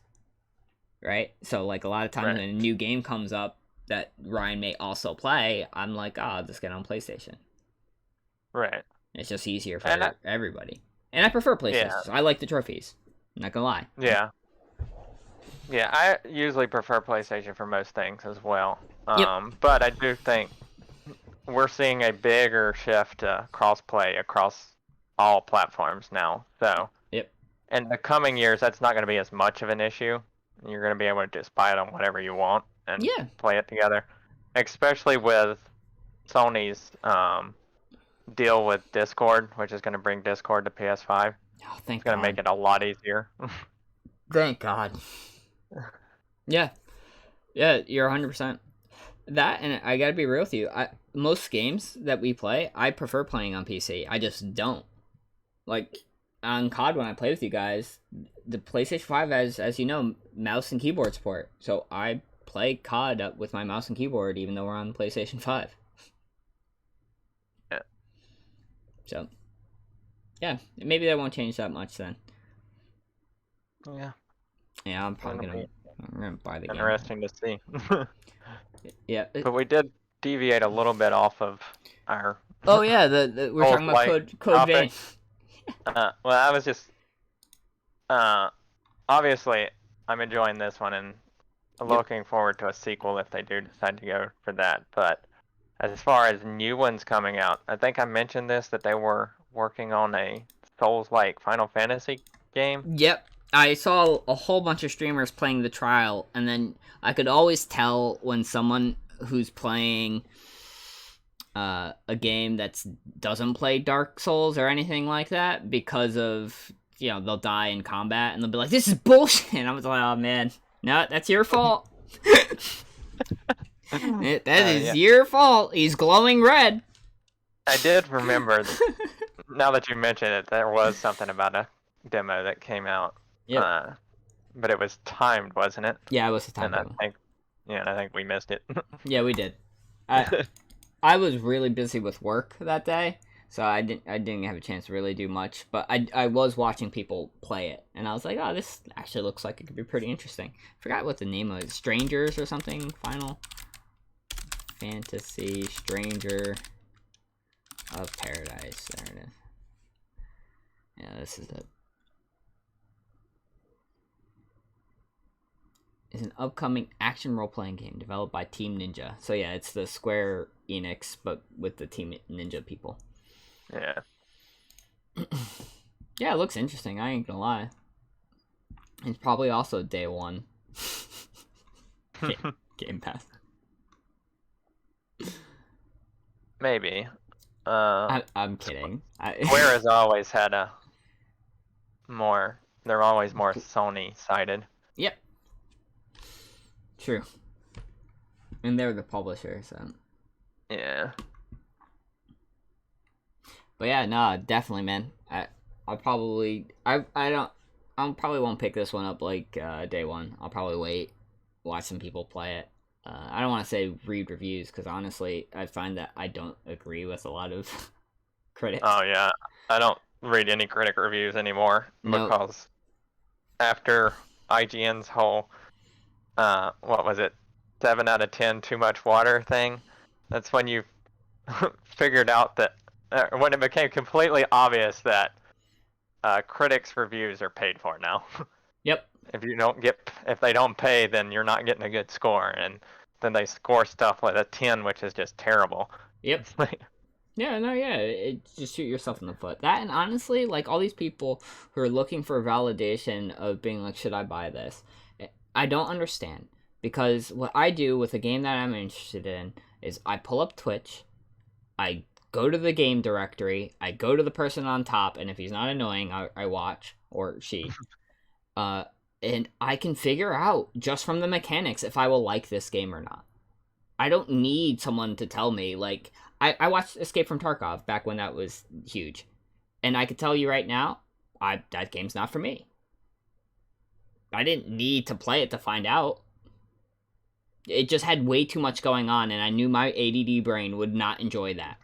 Right? So, like, a lot of times when a new game comes up that Ryan may also play, I'm like, I'll just get on PlayStation. Right. It's just easier for everybody. And I prefer PlayStation, so I like the trophies. I'm not gonna lie. Yeah. Yeah, I usually prefer PlayStation for most things as well. Yep. But I do think we're seeing a bigger shift to crossplay across all platforms now. So Yep. in the coming years, that's not going to be as much of an issue. You're going to be able to just buy it on whatever you want and Yeah. play it together. Especially with Sony's deal with Discord, which is going to bring Discord to PS5. Oh, thank It's going to God. make it a lot easier. Thank God. Yeah. Yeah, you're 100%. That, and I gotta be real with you. Most games that we play, I prefer playing on PC. I just don't. Like, on COD when I play with you guys, the PlayStation 5 has, as you know, mouse and keyboard support. So I play COD up with my mouse and keyboard even though we're on PlayStation 5. Yeah. So, yeah, maybe that won't change that much then. Yeah. Yeah, I'm probably gonna buy the game. Interesting to see. Yeah. But we did deviate a little bit off of our. Oh yeah, we're talking about code vein. Well, I was just. Obviously, I'm enjoying this one and looking forward to a sequel if they do decide to go for that. But as far as new ones coming out, I think I mentioned this that they were working on a Souls-like Final Fantasy game. Yep. I saw a whole bunch of streamers playing the trial, and then I could always tell when someone who's playing a game that doesn't play Dark Souls or anything like that because of, they'll die in combat, and they'll be like, this is bullshit! And I was like, oh man, no, that's your fault. That is your fault. He's glowing red. I did remember, now that you mention it, there was something about a demo that came out. Yeah. But it was timed, wasn't it? Yeah, it was a timed demo. I think we missed it. Yeah, we did. I was really busy with work that day, so I didn't have a chance to really do much. But I was watching people play it, and I was like, oh, this actually looks like it could be pretty interesting. Forgot what the name was, Strangers or something. Final Fantasy Stranger of Paradise. There it is. Yeah, this is it. Is an upcoming action role-playing game developed by Team Ninja. So yeah, it's the Square Enix, but with the Team Ninja people. Yeah. Yeah, it looks interesting. I ain't gonna lie. It's probably also day one. Game Pass. Maybe. I'm kidding. Square has always had they're always more Sony-sided. Yep. True. And they're the publisher, so. Yeah. But yeah, no, definitely, man. I probably won't pick this one up like day one. I'll probably wait, watch some people play it. I don't want to say read reviews because honestly, I find that I don't agree with a lot of critics. Oh yeah, I don't read any critic reviews anymore because after IGN's whole what was it, 7 out of 10 too much water thing, that's when you figured out that when it became completely obvious that critics reviews are paid for now. Yep. If they don't pay, then you're not getting a good score, and then they score stuff like a 10, which is just terrible. Yep. It just shoot yourself in the foot. That, and honestly, like all these people who are looking for validation of being like, should I buy this? I don't understand, because what I do with a game that I'm interested in is I pull up Twitch, I go to the game directory, I go to the person on top, and if he's not annoying, I watch, or she, and I can figure out just from the mechanics if I will like this game or not. I don't need someone to tell me, like, I watched Escape from Tarkov back when that was huge, and I could tell you right now, that game's not for me. I didn't need to play it to find out. It just had way too much going on, and I knew my ADD brain would not enjoy that.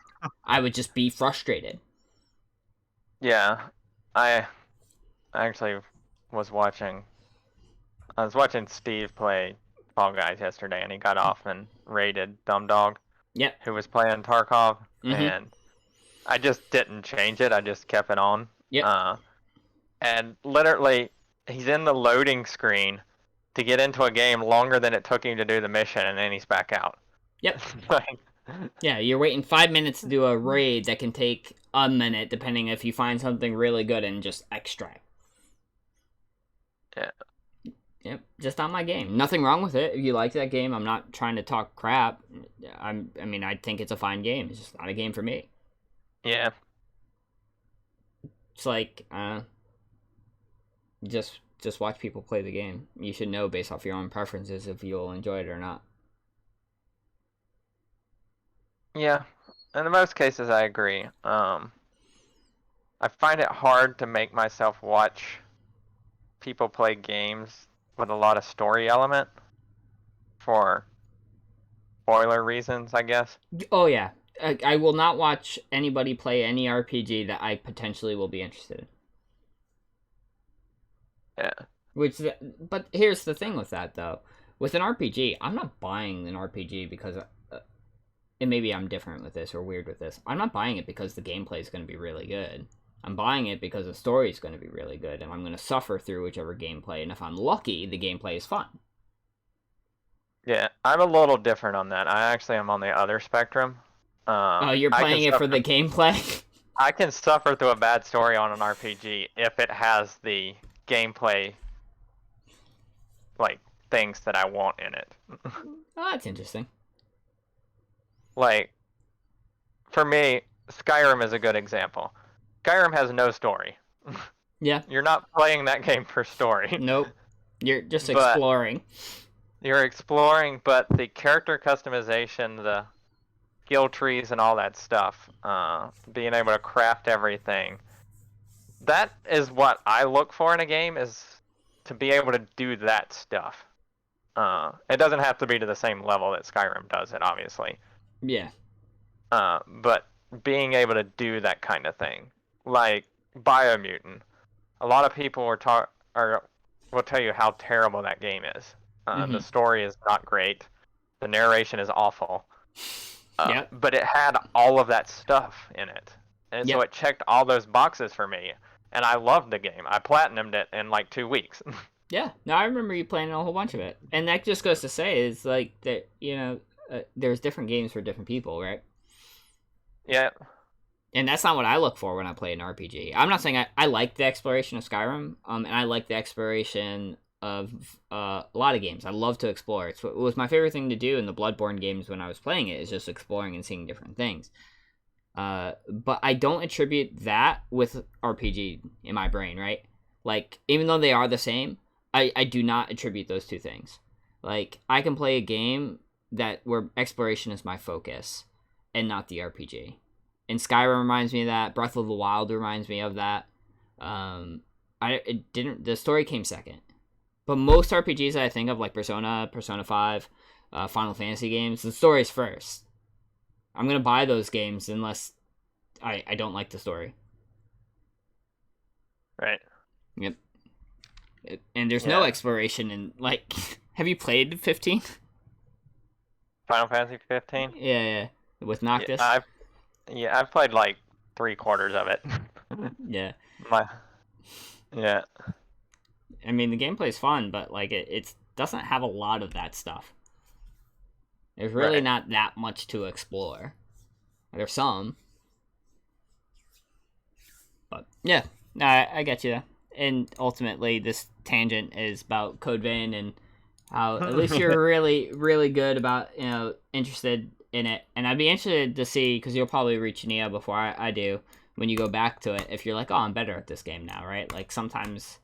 I would just be frustrated. Yeah, I actually was watching Steve play Fall Guys yesterday, and he got off and raided Dumb Dog. Yep. Who was playing Tarkov, Mm-hmm. and I just didn't change it. I just kept it on. Yep. And literally, he's in the loading screen, to get into a game longer than it took him to do the mission, and then he's back out. Yep. Like, Yeah, you're waiting 5 minutes to do a raid that can take a minute, depending if you find something really good and just extract. yeah. Yep, just not my game. Nothing wrong with it. If you like that game, I'm not trying to talk crap. I mean, I think it's a fine game. It's just not a game for me. Yeah. It's like, just watch people play the game. You should know based off your own preferences if you'll enjoy it or not. Yeah. In most cases, I agree. I find it hard to make myself watch people play games with a lot of story element for spoiler reasons, I guess. Oh, yeah. I will not watch anybody play any RPG that I potentially will be interested in. Yeah. But here's the thing with that, though. With an RPG, I'm not buying an RPG because... and maybe I'm different with this or weird with this. I'm not buying it because the gameplay is going to be really good. I'm buying it because the story is going to be really good, and I'm going to suffer through whichever gameplay, and if I'm lucky, the gameplay is fun. Yeah, I'm a little different on that. I actually am on the other spectrum. You're playing it for the gameplay? I can suffer through a bad story on an RPG if it has the gameplay, like, things that I want in it. Oh, that's interesting. Like, for me, Skyrim is a good example. Skyrim has no story. Yeah. You're not playing that game for story. Nope. You're just exploring. You're exploring, but the character customization, the skill trees and all that stuff, being able to craft everything, that is what I look for in a game, is to be able to do that stuff. It doesn't have to be to the same level that Skyrim does it, obviously. Yeah. But being able to do that kind of thing, like Biomutant, a lot of people will tell you how terrible that game is. The story is not great, the narration is awful. Yep. But it had all of that stuff in it, and so it checked all those boxes for me, and I loved the game. I platinumed it in like 2 weeks. Yeah. No, I remember you playing a whole bunch of it, and that just goes to say is like that. There's different games for different people, right? Yeah. And that's not what I look for when I play an RPG. I'm not saying I like the exploration of Skyrim, and I like the exploration of a lot of games. I love to explore. It was my favorite thing to do in the Bloodborne games when I was playing it, is just exploring and seeing different things. But I don't attribute that with RPG in my brain, right? Like, even though they are the same, I do not attribute those two things. Like, I can play a game where exploration is my focus and not the RPG. And Skyrim reminds me of that. Breath of the Wild reminds me of that. The story came second. But most RPGs that I think of, like Persona 5, Final Fantasy games, the story's first. I'm going to buy those games unless I don't like the story. Right. Yep. And there's no exploration in, like... Have you played 15? Final Fantasy 15? Yeah. With Noctis? I've played like 3/4 of it. Yeah. Yeah. I mean, the gameplay's fun, but like it doesn't have a lot of that stuff. There's really not that much to explore. There's some. But yeah, I get you. And ultimately, this tangent is about Code Vein and how at least you're really, really good about, interested in it. And I'd be interested to see, because you'll probably reach Nia before I do, when you go back to it, if you're like, oh, I'm better at this game now, right? Like, sometimes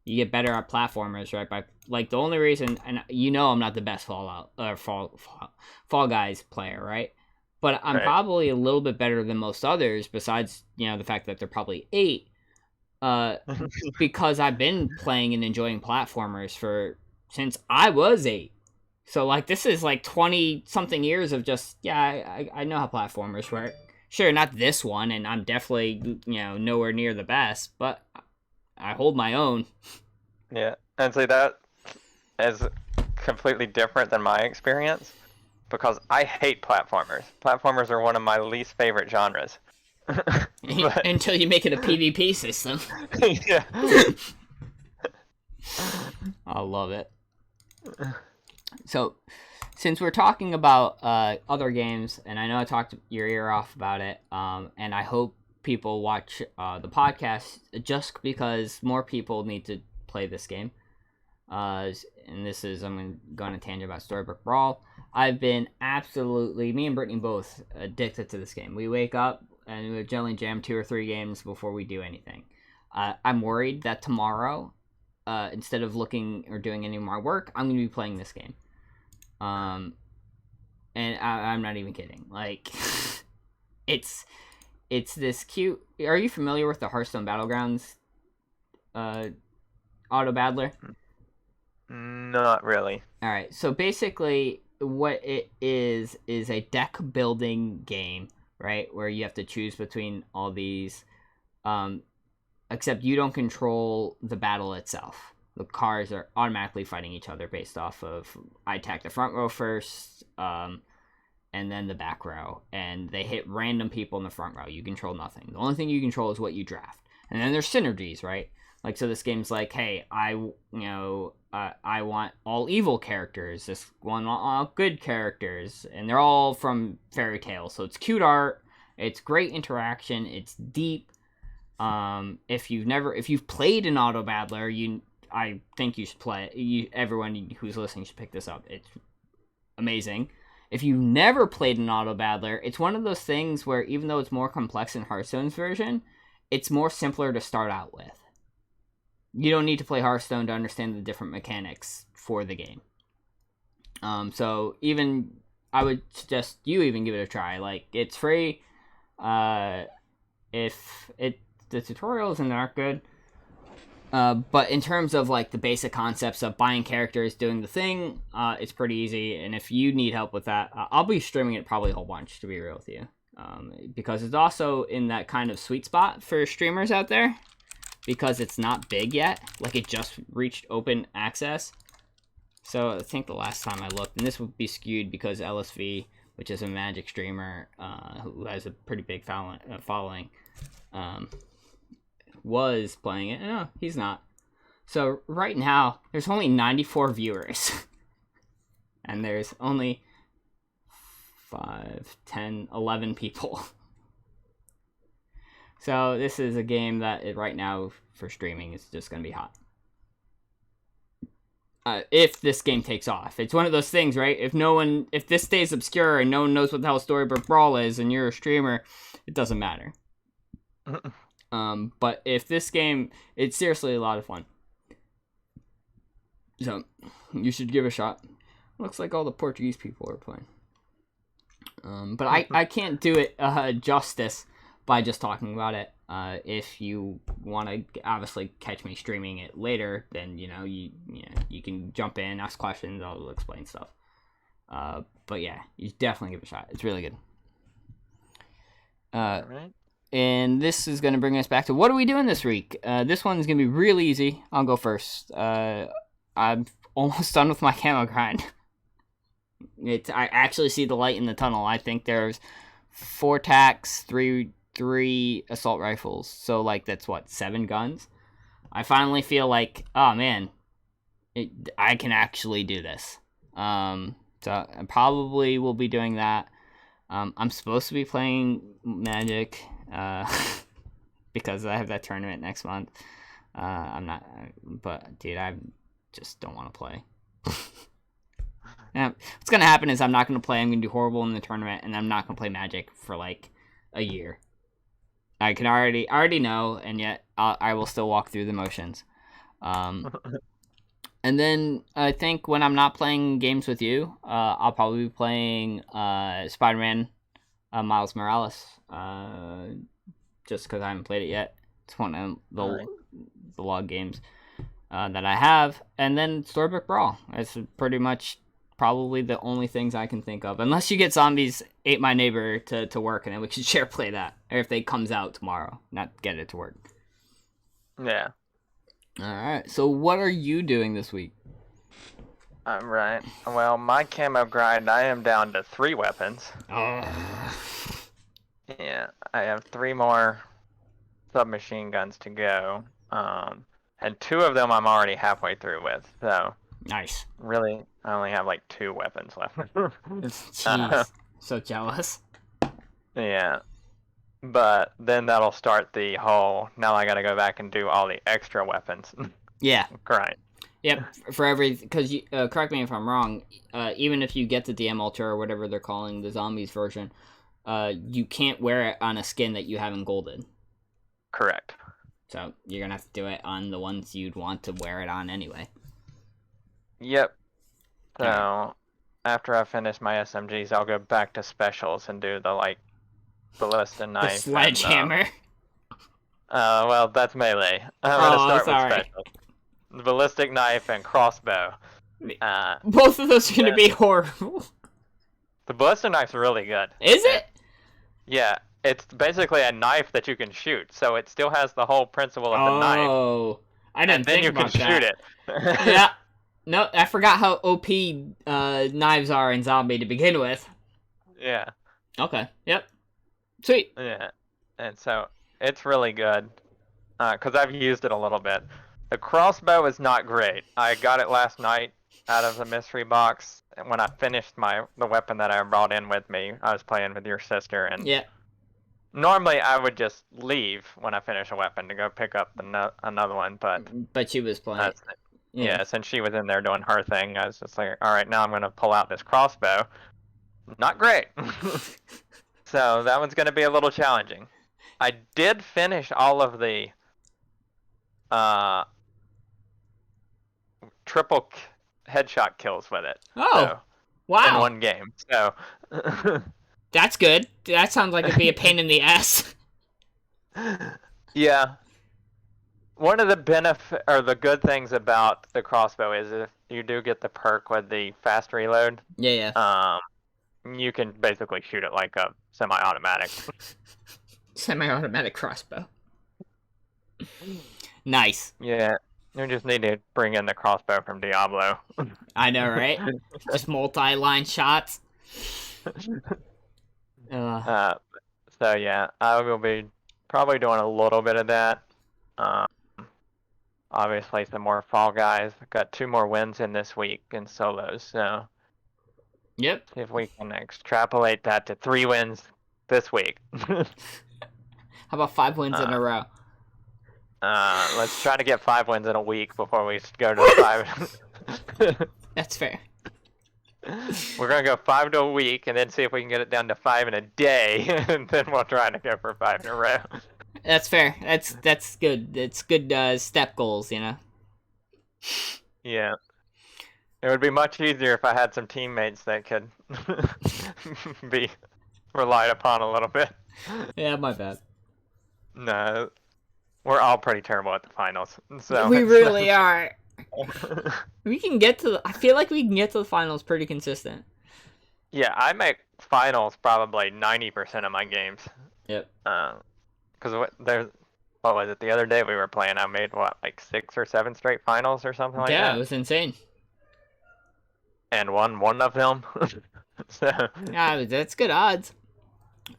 you get better at platformers, right? By, like, the only reason, and I'm not the best Fall Guys player, right? But I'm probably a little bit better than most others, besides, the fact that they're probably 8, because I've been playing and enjoying platformers since I was 8. So, like, this is, like, 20-something years of just, I know how platformers work. Sure, not this one, and I'm definitely, nowhere near the best, but I hold my own. Yeah, and see, that is completely different than my experience, because I hate platformers. Platformers are one of my least favorite genres. Until you make it a PvP system. Yeah. I love it. So, since we're talking about other games, and I know I talked your ear off about it, and I hope people watch the podcast just because more people need to play this game. And this is, I'm going to go on a tangent about Storybook Brawl. I've been absolutely, me and Brittany both, addicted to this game. We wake up and we generally jam 2 or 3 games before we do anything. I'm worried that tomorrow, instead of looking or doing any more work, I'm going to be playing this game. And I'm not even kidding. Like, it's this cute. Are you familiar with the Hearthstone Battlegrounds auto battler? Not really. All right. So basically, what it is a deck building game, right? Where you have to choose between all these, except you don't control the battle itself. The cards are automatically fighting each other based off of I attack the front row first, and then the back row, and they hit random people in the front row. You control nothing. The only thing you control is what you draft. And then there's synergies, right? Like, so this game's like, hey, I want all evil characters. This one all good characters, and they're all from fairy tale. So it's cute art. It's great interaction. It's deep. If you've played an auto battler, I think you should play it. Everyone who's listening should pick this up. It's amazing. If you've never played an auto battler, it's one of those things where even though it's more complex in Hearthstone's version, it's more simpler to start out with. You don't need to play Hearthstone to understand the different mechanics for the game. So even I would suggest you even give it a try. Like, it's free. The tutorials and aren't good. But in terms of like the basic concepts of buying characters, doing the thing, it's pretty easy. And if you need help with that, I'll be streaming it probably a whole bunch, to be real with you. Because it's also in that kind of sweet spot for streamers out there. Because it's not big yet. Like, it just reached open access. So I think the last time I looked, and this would be skewed because LSV, which is a Magic streamer who has a pretty big following, was playing it. No, he's not. So right now, there's only 94 viewers. And there's only 5, 10, 11 people. So this is a game that right now for streaming is just going to be hot. If this game takes off. It's one of those things, right? If this stays obscure and no one knows what the hell Storybook Brawl is and you're a streamer, it doesn't matter. But if this game, it's seriously a lot of fun. So you should give it a shot. Looks like all the Portuguese people are playing. But I can't do it justice by just talking about it. If you want to obviously catch me streaming it later, then you can jump in, ask questions, I'll explain stuff. But yeah, you definitely give it a shot. It's really good. All right. And this is going to bring us back to what are we doing this week? This one's going to be real easy. I'll go first. I'm almost done with my camo grind. I actually see the light in the tunnel. I think there's 4 tacks, 3 assault rifles. So, like, that's what, 7 guns? I finally feel like, oh, man, I can actually do this. So I probably will be doing that. I'm supposed to be playing Magic, because I have that tournament next month. I'm not, but dude, I just don't want to play. Now, what's gonna happen is I'm not gonna play. I'm gonna do horrible in the tournament, and I'm not gonna play Magic for like a year. I can already know, and yet I will still walk through the motions. And then I think when I'm not playing games with you, I'll probably be playing Spider-Man Miles Morales, just because I haven't played it yet. It's one of the log games that I have. And then Storybook Brawl. That's pretty much probably the only things I can think of. Unless you get Zombies Ate My Neighbor to work, and then we can share play that. Or if it comes out tomorrow, not get it to work. Yeah. Alright, so what are you doing this week? Right. Well, my camo grind, I am down to 3 weapons. Oh. Yeah, I have 3 more submachine guns to go. And 2 of them I'm already halfway through with. So Nice. Really, I only have like 2 weapons left. Jeez. So jealous. Yeah. But then that'll start the whole, now I gotta go back and do all the extra weapons. Yeah. Grind. Yep. For every, because correct me if I'm wrong. Even if you get the DM Ultra or whatever they're calling the zombies version, you can't wear it on a skin that you haven't golded. Correct. So you're gonna have to do it on the ones you'd want to wear it on anyway. Yep. So Alright. after I finish my SMGs, I'll go back to specials and do the like ballista The knife. sledgehammer. Well, that's melee. I'm gonna start sorry. with specials. The ballistic knife and crossbow. Both of those are gonna be horrible. The ballistic knife's really good. Is it? Yeah, it's basically a knife that you can shoot, so it still has the whole principle of the knife. Oh, I didn't And then think you about can that. shoot it. Yeah. No, I forgot how OP knives are in Zombie to begin with. Yeah. Okay. Yep. Sweet. Yeah. And so it's really good because I've used it a little bit. The crossbow is not great. I got it last night out of the mystery box. And when I finished the weapon that I brought in with me, I was playing with your sister, and Yeah. normally I would just leave when I finish a weapon to go pick up another one, But she was playing. yeah, since she was in there doing her thing, I was just like, all right, now I'm going to pull out this crossbow. Not great. So that one's going to be a little challenging. I did finish all of the triple headshot kills with it. Oh, so, wow. In one game. So That's good. That sounds like it'd be a pain in the ass. yeah. One of the the good things about the crossbow is if you do get the perk with the fast reload, Yeah. you can basically shoot it like a semi-automatic. Semi-automatic crossbow. Nice. Yeah, you just need to bring in the crossbow from Diablo. I know, right? Just multi-line shots. So yeah, I will be probably doing a little bit of that. Obviously, some more Fall Guys. I've got 2 more wins in this week in solos, so Yep. see if we can extrapolate that to 3 wins this week. How about 5 wins in a row? Let's try to get 5 wins in a week before we go to 5. That's fair. We're gonna go 5 to a week, and then see if we can get it down to 5 in a day, and then we'll try to go for 5 in a row. That's fair. That's good. It's good step goals, you know? Yeah. It would be much easier if I had some teammates that could be relied upon a little bit. Yeah, my bad. No, we're all pretty terrible at the finals. So We really are. We can get to I feel like we can get to the finals pretty consistent. Yeah, I make finals probably 90% of my games. Yep. Because what was it? The other day we were playing, I made like 6 or 7 straight finals or something like that. Yeah, it was insane. And won one of them. So Yeah, that's good odds.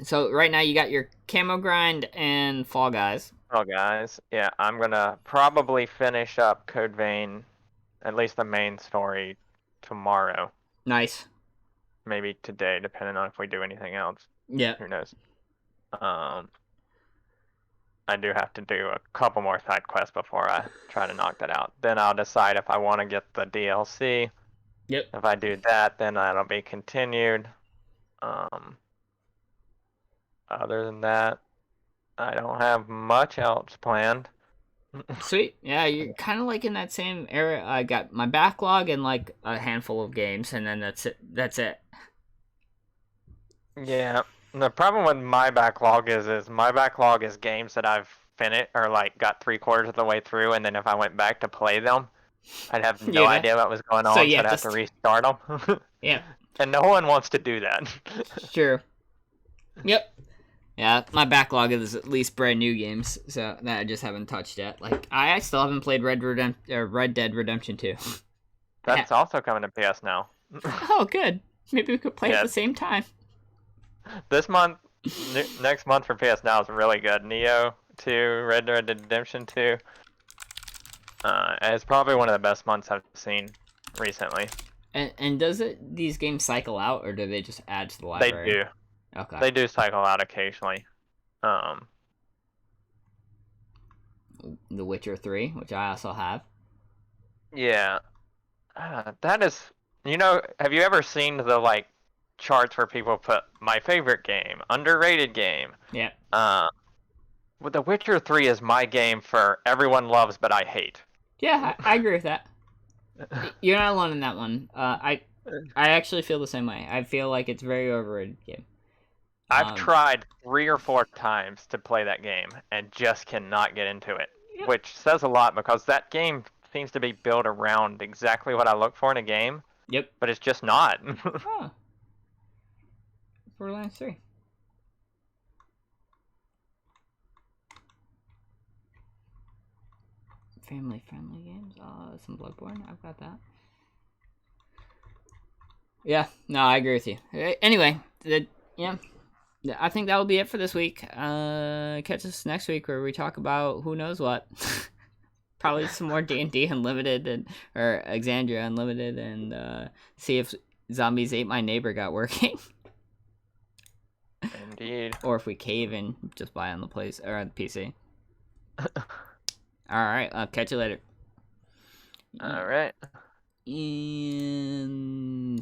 So right now you got your camo grind and Fall Guys. oh guys, yeah, I'm gonna probably finish up Code Vein, at least the main story, tomorrow. Nice. Maybe today, depending on if we do anything else. Yeah. Who knows? I do have to do a couple more side quests before I try to knock that out. Then I'll decide if I want to get the DLC. Yep. If I do that, then that'll be continued. Other than that, I don't have much else planned. Sweet. Yeah, you're kind of like in that same area. I got my backlog and like a handful of games, and then that's it. That's it. Yeah. The problem with my backlog is my backlog is games that I've finished or like got 3/4 of the way through, and then if I went back to play them, I'd have no Yeah. idea what was going on, So so you I'd have have to to restart them. Yeah. And no one wants to do that. Sure. Yep. Yeah, my backlog is at least brand new games, so that I just haven't touched yet. Like I still haven't played Red Dead Redemption 2. That's also coming to PS now. Oh, good. Maybe we could play at Yeah. the same time. This month, next month for PS Now is really good. Neo 2, Red Dead Redemption 2. It's probably one of the best months I've seen. recently. And does these games cycle out, or do they just add to the They library? do. Okay. They do cycle out occasionally. The Witcher 3, which I also have. Yeah. That is, have you ever seen the like charts where people put my favorite game, underrated game? Yeah. Well, The Witcher 3 is my game for everyone loves but I hate. Yeah, I agree with that. You're not alone in that one. I actually feel the same way. I feel like it's a very overrated game. I've tried 3 or 4 times to play that game and just cannot get into it, Yep. which says a lot because that game seems to be built around exactly what I look for in a game. Yep. But it's just not. Oh. Borderlands 3. Family-friendly games. Some Bloodborne. I've got that. Yeah. No, I agree with you. Anyway, yeah. I think that will be it for this week. Catch us next week where we talk about who knows what. Probably some more D&D Unlimited or Exandria Unlimited, and see if Zombies Ate My Neighbor got working. Indeed. Or if we cave and just buy on the place or on the PC. All right, I'll catch you later. All right. In